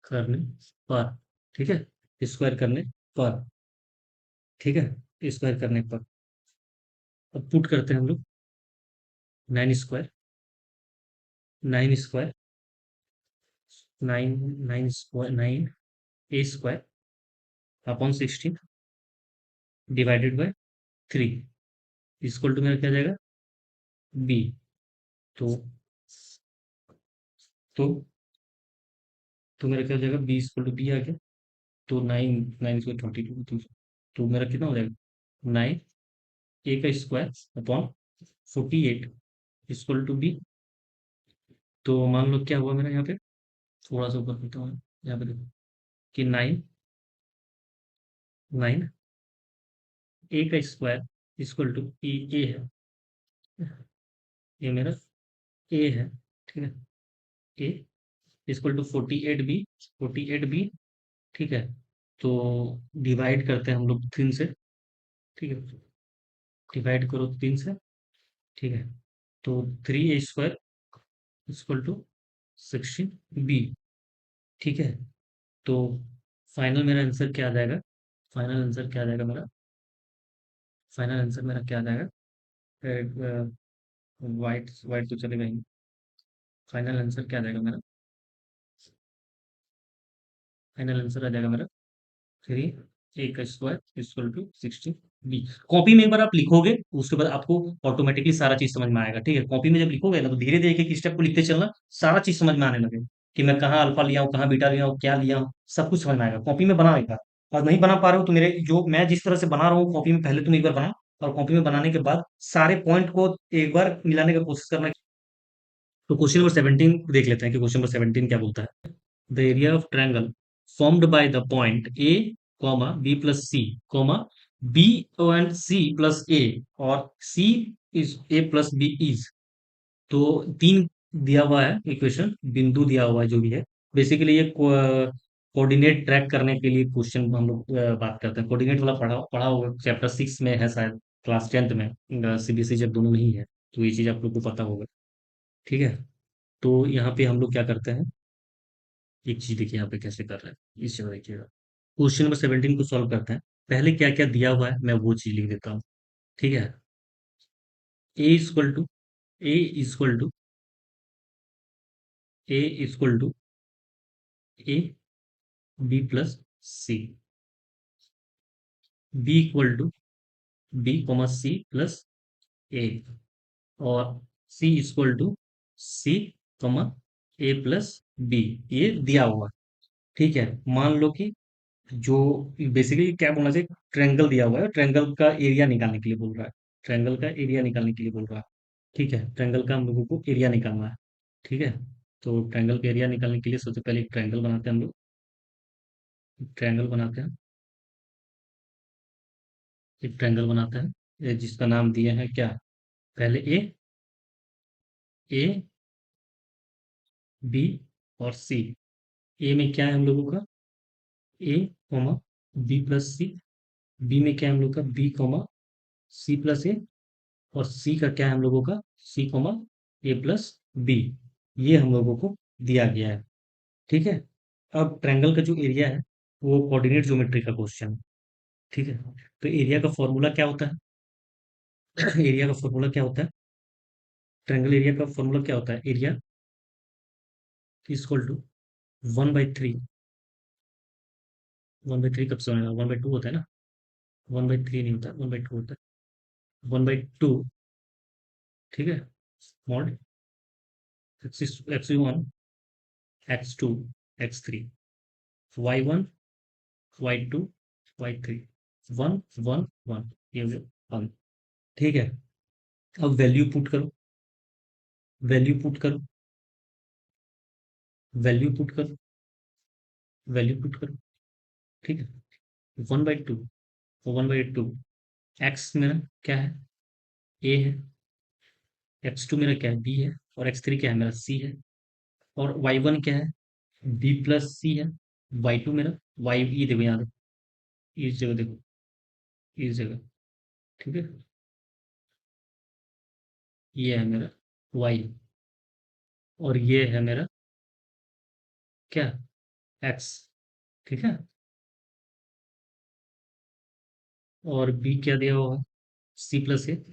करने पर, ठीक है, स्क्वायर करने पर, ठीक है, स्क्वायर करने पर। अब पुट करते हैं हम लोग 9 square, 9 square, 9 9 square 9 a² upon 16 divided by 3 equal to मेरा क्या आ जाएगा? बी। तो तो तो मेरा क्या हो जाएगा? बी इक्वल टू बी आ गया। तो 9 9 स्क्वायर 22, तो मेरा कितना हो जाएगा? 9 a² upon 48 equal to b. तो मान लो क्या हुआ मेरा यहाँ पे, थोड़ा सा ऊपर करता हूँ, यहाँ पे देखो कि 9 9 a² इक्वल टू ए है, ये मेरा ए है, ठीक है, a equal to 48b, 48b, ठीक है। तो डिवाइड करते हैं हम लोग 3 से, ठीक है। डिवाइड करो 3 से, ठीक है। तो 3a² इक्वल टू 16b, ठीक है। तो फाइनल मेरा आंसर क्या आ जाएगा? फाइनल आंसर क्या आ जाएगा मेरा? फाइनल आंसर मेरा क्या आ जाएगा? वाइट वाइट तो चलेगा ही। फाइनल आंसर क्या आ जाएगा मेरा? फाइनल आंसर आ जाएगा मेरा 3a² equal to 16b। Copy में एक बार आप लिखोगे, उसके बाद आपको ऑटोमेटिकली सारा चीज समझ में आएगा, ठीक है। कॉपी में जब लिखोगे ना, तो धीरे धीरे एक एक स्टेप को लिखते चलना, सारा चीज समझ में आने लगे कि मैं कहाँ अल्फा लिया हूँ, कहाँ बीटा लिया हूँ, क्या लिया हूँ, सब कुछ समझ में आएगा। कॉपी में बना एक बार, और नहीं बना पा रहे हो तो मेरे जो मैं जिस तरह से बना रहा हूँ कॉपी में, पहले तुम एक बार बना, और कॉपी में बनाने के बाद सारे पॉइंट को एक बार मिलाने की कोशिश करना। तो क्वेश्चन नंबर 17 देख लेते हैं कि क्वेश्चन नंबर 17 क्या बोलता है। The area of triangle formed by the point A, comma B plus C, comma B and C plus A, और C is A plus B is। तो तीन दिया हुआ है इक्वेशन, बिंदु दिया हुआ है जो भी है। बेसिकली ये कोऑर्डिनेट ट्रैक करने के लिए क्वेश्चन हम लोग बात करते हैं। कोऑर्डिनेट वाला पढ़ा पढ़ा होगा, चैप्टर 6 में है शायद, क्लास 10th में। सीबीएसई जब दोनों में ही है, तो ये चीज आप लोग को पता होगा, ठीक है। तो यहाँ पे हम लोग क्या करते हैं, एक चीज देखिए यहाँ पे कैसे कर रहे हैं, इस जगह देखिएगा। क्वेश्चन नंबर 17 को सॉल्व करते हैं। पहले क्या क्या दिया हुआ है मैं वो चीज लिख देता हूँ, ठीक है। A equal to a equal to a equal to a b plus c, b equal to b comma c plus a, और c equal to c comma a plus b. ये दिया हुआ है, ठीक है। मान लो कि जो बेसिकली क्या बोलना चाहिए, ट्रायंगल दिया हुआ है, ट्रायंगल का एरिया निकालने के लिए बोल रहा है। ट्रायंगल का एरिया निकालने के लिए बोल रहा है, ठीक है। ट्रायंगल का हम लोगों को एरिया निकालना है, ठीक है। तो ट्रायंगल का एरिया निकालने के लिए सबसे पहले एक ट्रायंगल बनाते हैं हम लोग। ट्रायंगल बनाते हैं, एक ट्रायंगल बनाते हैं, जिसका नाम दिया है क्या, पहले ए, ए बी और सी। ए में क्या है हम लोगों का, ए comma B plus c. B में क्या है हम लोग का, B comma c plus a. और सी का क्या है हम लोगों का, सी कॉमा ए प्लस बी। ये हम लोगों को दिया गया है, ठीक है। अब ट्रायंगल का जो एरिया है वो कोऑर्डिनेट ज्योमेट्री का क्वेश्चन है, ठीक है। तो एरिया का फॉर्मूला क्या होता है? एरिया का फॉर्मूला क्या होता है? ट्रायंगल एरिया का फॉर्मूला क्या होता है? Area equal to 1/3। 1/3 कब से बनेगा? 1/2 होता है ना। 1/3 नहीं होता, 1/2 होता है। 1/2, ठीक है। Mod x1, x2, x3, y1, y2, y3, 1 1 1, ये हो गया 1, ठीक है। अब वैल्यू पुट करो, वैल्यू पुट करो, वैल्यू पुट करो, वैल्यू पुट करो, ठीक है। 1/2, 1/2, एक्स मेरा क्या है, ए है। x2 मेरा क्या है, बी है। और x3 क्या है मेरा, सी है। और y1 क्या है, बी प्लस सी है। y2 मेरा, y, ये देखो यहाँ देखो, इस जगह देखो, इस जगह, ठीक है। ये है मेरा y, और ये है मेरा क्या, x, ठीक है। और b क्या दिया हुआ है, सी plus A,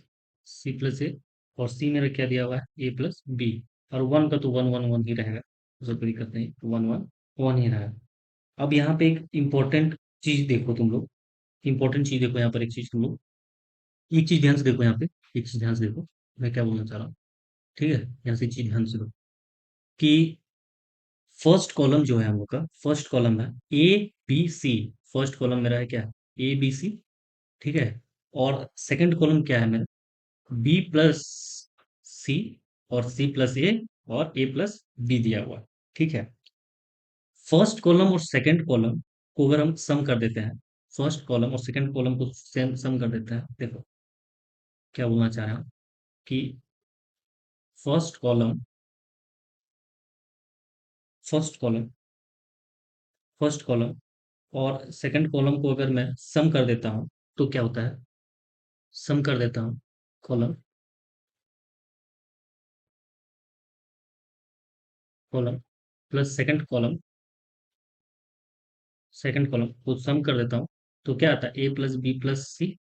C plus a. और सी मेरा क्या दिया हुआ है, ए प्लस बी। और वन का तो वन वन वन ही रहेगा, उससे कोई दिक्कत नहीं, वन वन वन ही रहेगा। अब यहाँ पे एक इम्पोर्टेंट चीज देखो तुम लोग, इंपॉर्टेंट चीज देखो यहाँ पर, एक चीज तुम लोग, एक चीज ध्यान से देखो यहाँ पे, एक चीज ध्यान से देखो, मैं क्या बोलना चाह रहा हूँ, ठीक है। यहाँ से चीज ध्यान से देखो कि फर्स्ट कॉलम जो है हम लोग का, फर्स्ट कॉलम है A B C. First column मेरा है क्या, ए बी सी, ठीक है। और सेकंड कॉलम क्या है मेरा, बी प्लस सी, और सी प्लस ए, और ए प्लस बी दिया हुआ है, ठीक है। फर्स्ट कॉलम और सेकंड कॉलम को अगर हम सम कर देते हैं, फर्स्ट कॉलम और सेकंड कॉलम को सेम सम कर देते हैं, देखो क्या बोलना चाह रहा हूँ कि first column first column, first column और सेकंड कॉलम को अगर मैं सम कर देता हूँ तो क्या होता है? सम कर देता हूँ column, column plus second column को सम कर देता हूँ तो क्या आता है? ए प्लस बी प्लस सी।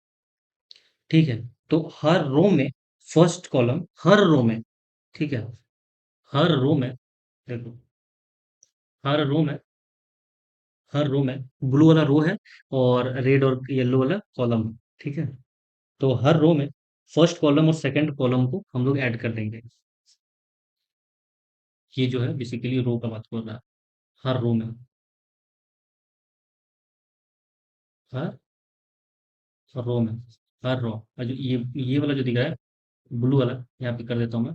ठीक है, तो हर रो में फर्स्ट कॉलम, हर रो में, ठीक है, हर रो में, देखो, हर रो में, हर रो में ब्लू वाला रो है और रेड और येलो वाला कॉलम है। ठीक है, तो हर रो में फर्स्ट कॉलम और सेकंड कॉलम को हम लोग ऐड कर देंगे। ये जो है बेसिकली रो का बात कर रहा है, हर रो में, हर रो में, हर रो। और जो ये वाला जो दिख रहा है ब्लू वाला, यहाँ पे कर देता हूँ मैं,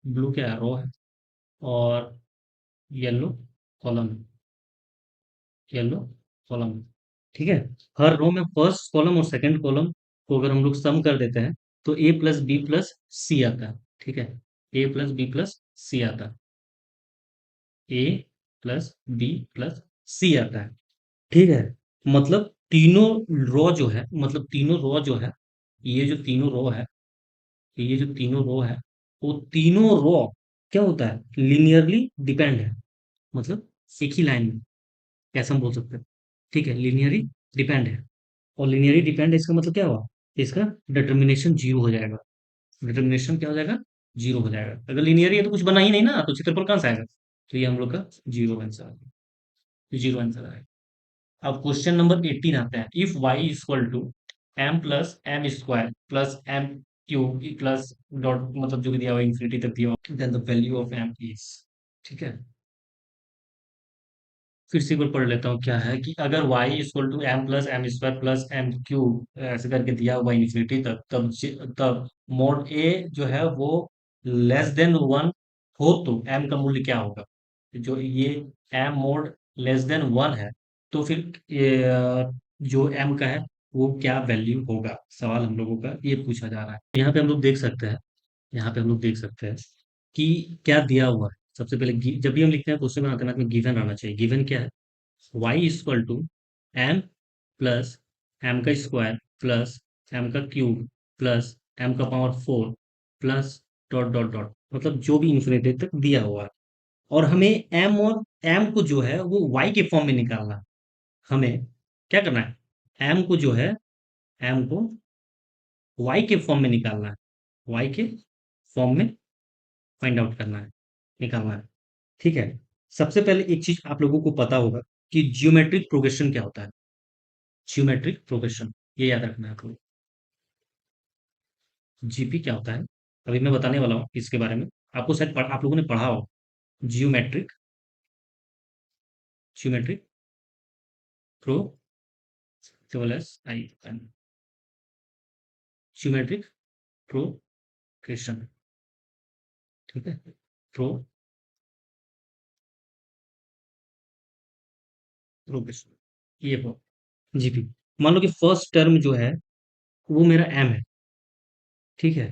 ब्लू क्या है? रो है। और येलो कॉलम है, येलो कॉलम है। ठीक है, हर रो में फर्स्ट कॉलम और सेकंड कॉलम को अगर हम लोग सम कर देते हैं तो ए प्लस बी प्लस सी आता है। ठीक है, ए प्लस बी प्लस सी आता है, ए प्लस बी प्लस सी आता है। ठीक है, मतलब तीनों रो जो है, मतलब तीनों रो जो है, ये जो तीनों रो है, ये जो तीनों रो है, वो तीनों रो क्या होता है? लीनियरली डिपेंड है, मतलब एक ही लाइन में, कैसे हम बोल सकते हैं? ठीक है, लीनियरली डिपेंड है। और लीनियरली डिपेंड है इसका मतलब क्या हुआ? इसका डिटर्मिनेशन जीरो हो जाएगा। डिटर्मिनेशन क्या हो जाएगा? जीरो हो जाएगा। अगर लीनियरली है तो कुछ बना ही नहीं ना, तो क्षेत्रफल कहाँ से आएगा? तो ये हम लोग का जीरो आंसर आएगा, जीरो आंसर आएगा। अब क्वेश्चन नंबर 18 आता है, if y equal to m plus m square plus m cube plus dot, मतलब जो भी दिया हुआ इंफिनिटी तक दिया हुआ, then the value of m is. ठीक है, फिर से एक बार पढ़ लेता हूँ। क्या है कि अगर y equal to m plus m square plus m cube ऐसे करके दिया हुआ इन्फिनिटी तक, तब मोड ए जो है वो लेस देन वन हो तो m का मूल्य क्या होगा? जो ये m mode less than one है, तो फिर जो m का है वो क्या वैल्यू होगा? सवाल हम लोगों का ये पूछा जा रहा है। यहाँ पे हम लोग देख सकते हैं, यहाँ पे हम लोग देख सकते हैं कि क्या दिया हुआ है। सबसे पहले जब भी हम लिखते हैं क्वेश्चन बनाते हैं, गिवन आना चाहिए। गिवन क्या है? y equal to m plus m का स्क्वायर प्लस एम का क्यूब प्लस एम का power four plus dot dot dot, मतलब जो भी इंफिनिटी तक दिया हुआ है। और हमें एम और एम को जो है वो y के फॉर्म में निकालना है। हमें क्या करना है? एम को जो है, एम को y के फॉर्म में निकालना है, y के फॉर्म में फाइंड आउट करना है, निकालना है। ठीक है, सबसे पहले एक चीज आप लोगों को पता होगा कि जियोमेट्रिक प्रोग्रेशन क्या होता है। जियोमेट्रिक प्रोग्रेशन, ये याद रखना है आपको। जीपी क्या होता है? अभी मैं बताने वाला हूँ इसके बारे में। आपको शायद आप लोगों ने पढ़ा हो geometric, geometric progression, geometric progression. ठीक है, प्रोग्रेशन, ये जीपी। मान लो कि फर्स्ट टर्म जो है वो मेरा एम है। ठीक है,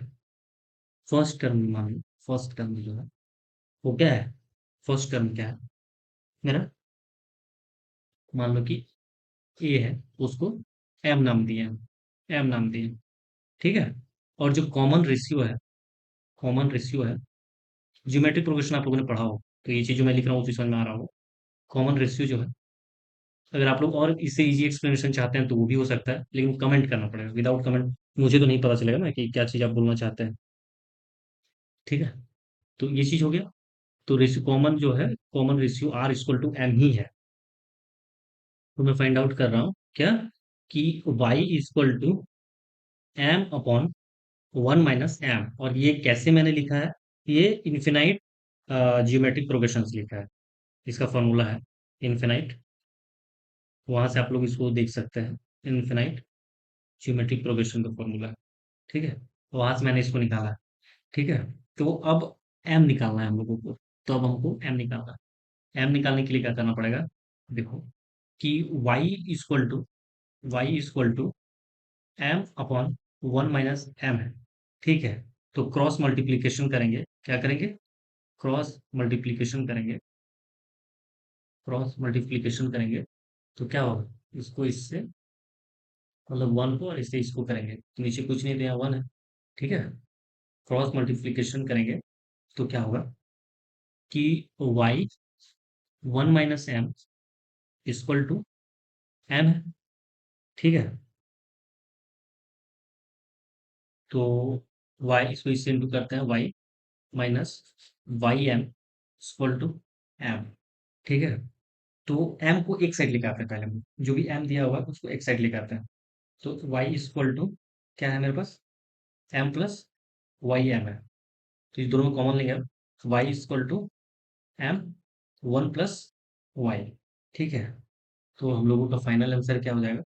फर्स्ट टर्म मान लो, फर्स्ट टर्म जो है वो क्या है? फर्स्ट टर्म क्या है मेरा? मान लो कि ए है, उसको एम नाम दिए हैं, एम नाम दिए हैं। ठीक है, और जो कॉमन रेशियो है, कॉमन रेशियो है, ज्योमेट्रिक प्रोग्रेशन आप लोगों ने पढ़ा हो, तो ये चीज जो मैं लिख रहा हूँ उसी समझ में आ रहा हो। कॉमन रेशियो जो है, अगर आप लोग और इससे इजी एक्सप्लेनेशन चाहते हैं तो वो भी हो सकता है, लेकिन कमेंट करना पड़ेगा। विदाउट कमेंट मुझे तो नहीं पता चलेगा ना कि क्या चीज़ आप बोलना चाहते हैं। ठीक है, तो ये चीज़ हो गया। तो रेशियो कॉमन जो है, common ratio r equal to m ही है। तो मैं फाइंड आउट कर रहा हूँ क्या, कि y equal to m upon one minus m. और ये कैसे मैंने लिखा है? ये इन्फिनाइट जियोमेट्रिक प्रोग्रेशन लिखा है, इसका फॉर्मूला है इन्फिनाइट। वहां से आप लोग इसको देख सकते हैं, इन्फिनाइट जियोमेट्रिक प्रोग्रेशन का फॉर्मूला है। ठीक है, वहां से मैंने इसको निकाला है। ठीक है, तो अब एम निकालना है हम लोगों को। तो अब हमको एम निकालना है। एम निकालने के लिए क्या करना पड़ेगा? देखो कि y equal to, y equal to m upon one minus m है। ठीक है, तो क्रॉस मल्टीप्लीकेशन करेंगे। क्या करेंगे? क्रॉस मल्टीप्लिकेशन करेंगे। क्रॉस मल्टीप्लिकेशन करेंगे तो क्या होगा? इसको इससे, मतलब वन को और इससे इसको करेंगे तो नीचे कुछ नहीं दिया, वन है। ठीक है। क्रॉस मल्टीप्लिकेशन करेंगे तो क्या होगा कि y one minus m equal to m है। ठीक है। तो वाई, इसको इससे इंटू करते हैं, y minus y m equal to m. ठीक है। तो एम को एक साइड लेकर आते हैं, पहले हम जो भी एम दिया हुआ है उसको एक साइड लेकर आते हैं। तो वाई इक्वल टू क्या है मेरे पास? एम प्लस वाई एम है। तो इस दोनों में कॉमन लेंगे हम। Y equal to m one plus y. ठीक है। तो हम लोगों का फाइनल आंसर क्या हो जाएगा?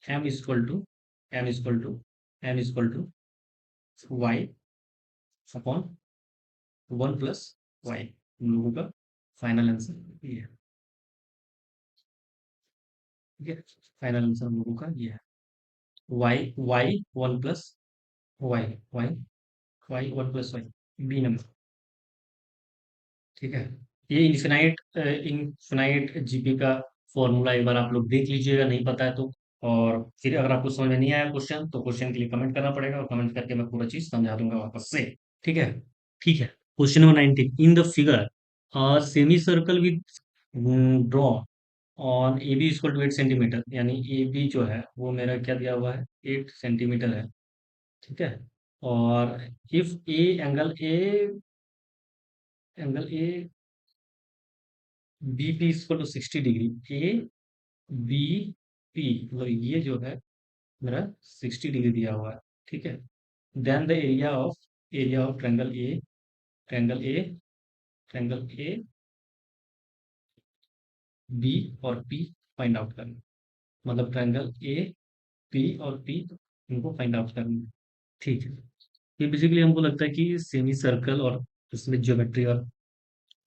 M equal to M equal to M equal to Y upon one plus Y. हम लोगों का फाइनल आंसर ये है। ठीक है। फाइनल आंसर हम लोगों का ये है। Y Y one plus Y, Y Y one plus Y, B number. ठीक है। ये इन्फिनाइट जीपी का फॉर्मूला एक बार आप लोग देख लीजिएगा, नहीं पता है तो। और फिर अगर आपको समझ में नहीं आया क्वेश्चन, तो क्वेश्चन के लिए कमेंट करना पड़ेगा, और कमेंट करके मैं पूरा चीज समझा दूंगा वापस से। ठीक है। ठीक है। Question number 19, in the figure semi circle with draw on A B equal to 8 centimetre, यानी ए बी जो है वो मेरा क्या दिया हुआ है? 8 सेंटीमीटर है। ठीक है। और if A angle A B P equal to 60 degree, A B P, मतलब ये जो है मेरा 60 डिग्री दिया हुआ है। ठीक है। Then the area of triangle A B और पी फाइंड आउट करना। मतलब ट्रैंगल ए पी और पी इनको फाइंड आउट करना। ठीक है। ये बेसिकली हमको लगता है कि सेमी सर्कल और इसमें ज्योमेट्री और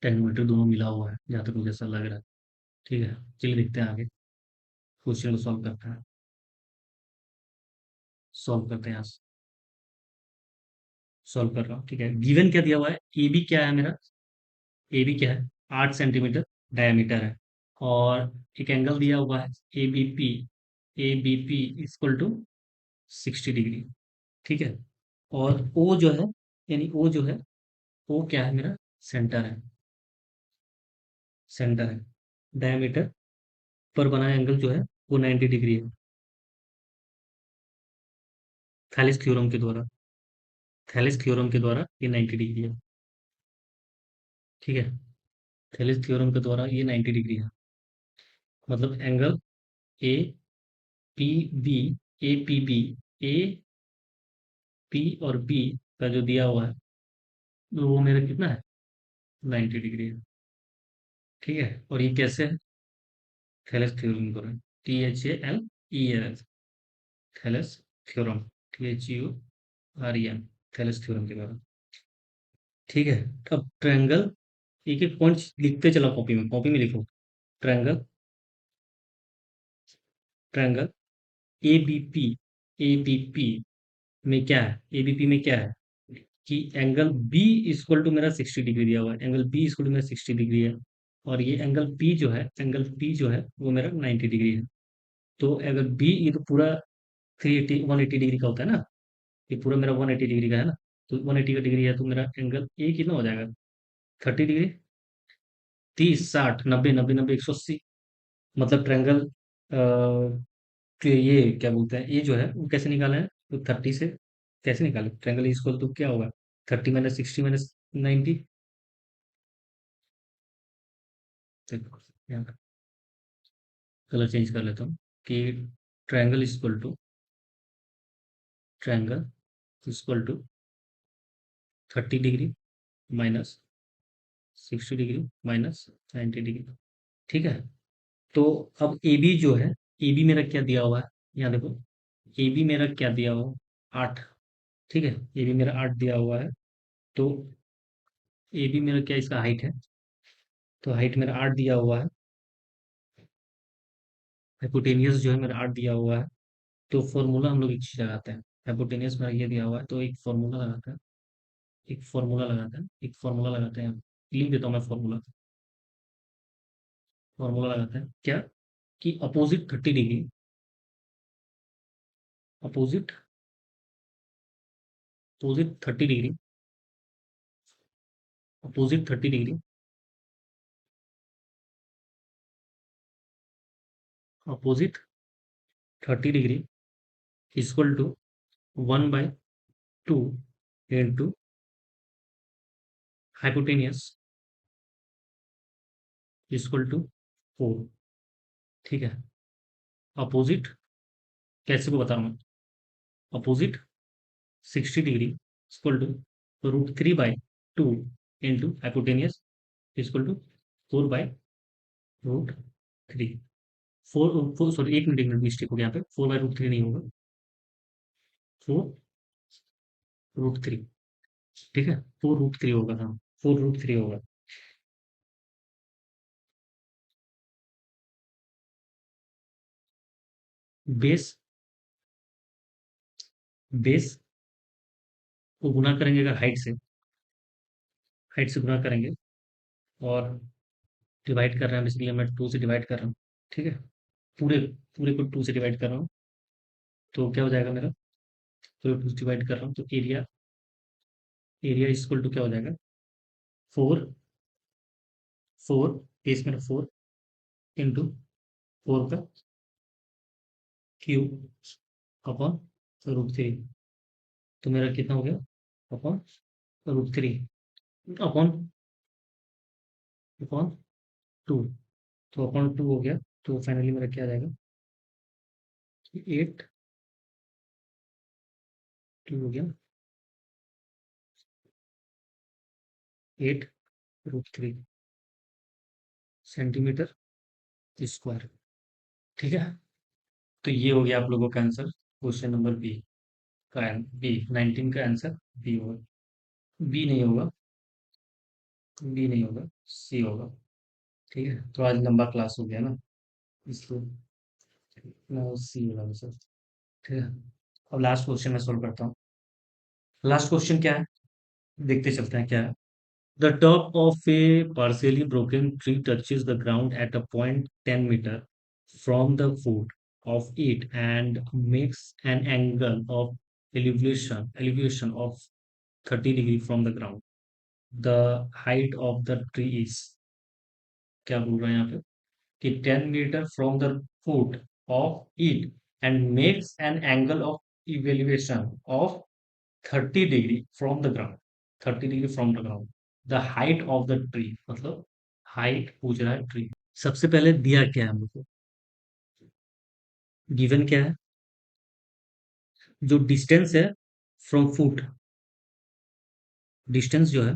ट्रैंगोमेट्री दोनों मिला हुआ है, जहाँ तक मुझे ऐसा लग रहा है। ठीक है। चलिए देखते हैं आगे, क्वेश्चन को सॉल्व करते हैं। सॉल्व करते हैं यहाँ से। सॉल्व कर रहा हूँ। ठीक है। गिवन क्या दिया हुआ है? ए बी क्या है मेरा? ए बी क्या है? 8 सेंटीमीटर डायमीटर है। और एक एंगल दिया हुआ है A B P equal to 60 degree. ठीक है। और ओ जो है, यानी ओ जो है, ओ क्या है मेरा? सेंटर है। सेंटर है। डायमीटर पर बना एंगल जो है वो 90 डिग्री है, थैलिस थ्योरम के द्वारा। थैलिस थ्योरम के द्वारा ये 90 डिग्री है। ठीक है। थैलिस थ्योरम के द्वारा ये 90 डिग्री है। मतलब angle A P B, A P और बी का जो दिया हुआ है तो वो मेरा कितना है? 90 डिग्री है। ठीक है। और ये कैसे है? थैलेस थ्योरम के द्वारा। THALES, Thales theorem, THUREM, Thales theorem के द्वारा। ठीक है। अब ट्रायंगल, एक एक पॉइंट लिखते चला कॉपी में, कॉपी में लिखो। ट्रायंगल, ट्रायंगल एबीपी, एबीपी में क्या है? एबीपी में क्या है कि एंगल बी इक्वल टू मेरा 60 डिग्री दिया हुआ है। एंगल बी इक्वल टू मेरा 60 डिग्री है। और ये एंगल पी जो है वो मेरा 90 डिग्री है। तो अगर बी, ये तो पूरा 180 डिग्री का होता है ना, ये पूरा मेरा 180 डिग्री का है ना। तो 180 का डिग्री है तो मेरा एंगल ए कितना हो जाएगा? 30 डिग्री। 30, 60, 90, 90, 90, 180। मतलब ट्रायंगल तो ये क्या बोलते हैं, ये जो है वो कैसे निकाला है? तो 30 से कैसे निकाले? ट्रायंगल इक्वल तो क्या होगा? 30 - 60 - 90। देखो यहाँ कलर चेंज कर लेता हूँ कि triangle triangle equal to 30 degree minus 60 degree minus 90 degree. ठीक है। तो अब ए बी जो है, ए बी मेरा क्या दिया हुआ है? यहाँ देखो, ए बी मेरा क्या दिया हुआ है? 8। ठीक है। ए बी मेरा 8 दिया हुआ है। तो ए बी मेरा क्या, इसका हाइट है? तो हाइट मेरा 8 दिया हुआ है। हाइपोटेनियस जो है मेरा 8 दिया हुआ है। तो फॉर्मूला हम लोग एक चीज लगाते हैं। हाइपोटेनियस मेरा ये दिया हुआ है तो एक फॉर्मूला लगाते हैं। एक फॉर्मूला लगाते हैं, एक फॉर्मूला लगाते हैं, लिख देता हूँ मैं फॉर्मूला। फॉर्मूला लगाते हैं क्या, कि opposite 30 degree, opposite opposite 30 degree, opposite 30 degree, opposite 30 degree equal to 1/2 into hypotenuse equal to 4। ठीक है। अपोजिट कैसे को बता रहा हूँ मैं, opposite 60 degree equal to √3/2 into hypotenuse equal to 4/√3। Four four sorry, एक मिनट मिस्टेक हो गया यहाँ पे, 4/√3 नहीं होगा, 4√3। ठीक है, 4√3 होगा, हाँ 4√3 होगा। बेस बेस को गुना करेंगे अगर हाइट से गुना करेंगे, और डिवाइड कर रहे हैं, बेसिकली मैं 2 से डिवाइड कर रहा हूँ। ठीक है, पूरे पूरे को 2 से डिवाइड कर रहा हूँ, तो क्या हो जाएगा मेरा, पूरे 2 से डिवाइड कर रहा हूँ तो एरिया, एरिया इक्वल टू क्या हो जाएगा, 4 4, बेस मेरा 4 इंटू 4 का क्यूब अपॉन √3। तो मेरा कितना हो गया, अपॉन √3 अपॉन अपॉन 2। तो अपॉन 2 हो गया, तो फाइनली मेरा क्या आ जाएगा, 8 2 हो गया, 8√3 सेंटीमीटर स्क्वायर। ठीक है, तो ये हो गया आप लोगों का आंसर, क्वेश्चन नंबर बी का, बी 19 का आंसर बी होगा। बी नहीं होगा, बी नहीं होगा, सी होगा। ठीक है, तो आज लंबा क्लास हो गया ना, इसलिए मैं सी होगा आंसर। ठीक है, अब लास्ट क्वेश्चन मैं सोल्व करता हूँ। लास्ट क्वेश्चन क्या है, देखते चलते हैं क्या है। The top of A partially broken tree touches the ground at a point 10 meter from the foot of it and makes an angle of elevation of 30 degree from the ground. The height of the tree is, क्या बोल रहे हैं यहाँ पे, कि 10 metre from the foot of it and makes an angle of elevation of 30 degree from the ground, 30 degree from the ground. The height of the tree, मतलब height पूछ रहा है ट्री। सबसे पहले दिया क्या है हमको, गिवन क्या है, जो डिस्टेंस है फ्रॉम फुट, डिस्टेंस जो है,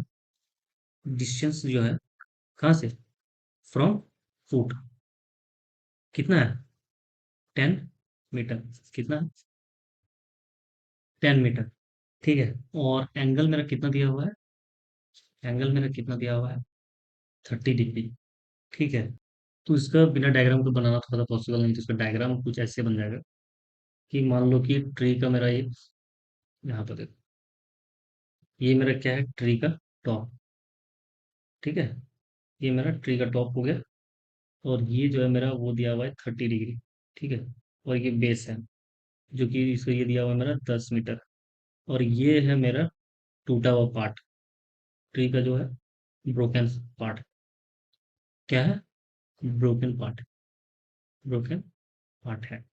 डिस्टेंस जो है कहाँ से, फ्रॉम फुट, कितना है, 10 मीटर, कितना है, 10 मीटर। ठीक है, और एंगल मेरा कितना दिया हुआ है, एंगल मेरा कितना दिया हुआ है, 30 डिग्री। ठीक है, तो इसका बिना डायग्राम को बनाना थोड़ा सा पॉसिबल नहीं, तो इसका डायग्राम कुछ ऐसे बन जाएगा कि मान लो कि ट्री का मेरा ये, यहाँ पर देखो, ये मेरा क्या है, ट्री का टॉप। ठीक है, ये मेरा ट्री का टॉप हो गया, और ये जो है मेरा वो दिया हुआ है 30 डिग्री। ठीक है, और ये बेस है, जो कि इसको ये दिया हुआ है मेरा 10 मीटर, और ये है मेरा टूटा हुआ पार्ट, ट्री का जो है ब्रोकन पार्ट, क्या है, ब्रोकन पार्ट, ब्रोकन पार्ट है।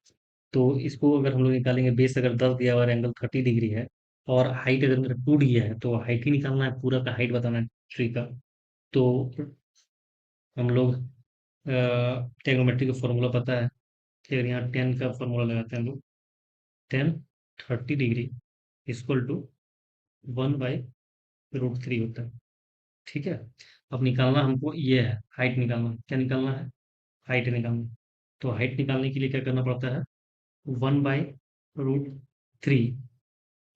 तो इसको अगर हम लोग निकालेंगे, बेस अगर 10 दिया हुआ है, एंगल 30 डिग्री है, और हाइट अगर मेरा टूट गया है, तो हाइट ही निकालना है, पूरा का हाइट बताना है ट्री का। तो हम लोग ट्रिग्नोमेट्री का फॉर्मूला पता है, फिर यहाँ 10 का फॉर्मूला लगाते हैं हम लोग, 10 30 डिग्री इक्वल टू 1/√3 होता है। ठीक है, अब निकालना हमको ये है, हाइट निकालना, क्या निकालना है, हाइट निकालना। तो हाइट निकालने के लिए क्या करना पड़ता है, 1/√3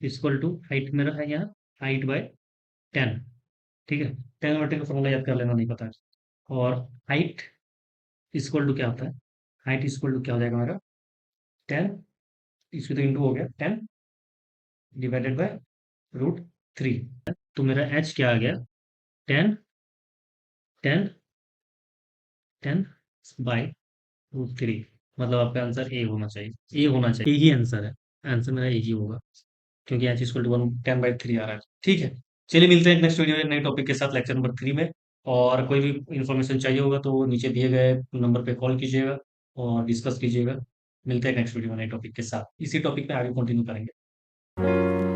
इक्वल टू, हाइट मेरा है यहाँ, हाइट/10। ठीक है, ट्रिग्नोमेट्री का फॉर्मूला याद कर लेना, नहीं पता है। और हाइट इक्वल टू क्या होता है, हाइट इक्वल टू क्या हो जाएगा मेरा, 10, इसमें तो इंटू हो गया, 10 डिवाइडेड बाय √3। तो मेरा एच क्या आ गया? 10, 10, 10 बाई रूट थ्री। मतलब आपका आंसर ए होना चाहिए, ए होना चाहिए, ए ही आंसर है। आंसर मेरा ए ही होगा, क्योंकि एच इक्वल टू 10/3 आ रहा है। ठीक है, चलिए मिलते हैं नेक्स्ट वीडियो में नए टॉपिक के साथ, लेक्चर नंबर 3 में। और कोई भी इन्फॉर्मेशन चाहिए होगा तो नीचे दिए गए नंबर पे कॉल कीजिएगा और डिस्कस कीजिएगा। मिलते हैं नेक्स्ट वीडियो में नए टॉपिक के साथ, इसी टॉपिक पे आगे कंटिन्यू करेंगे।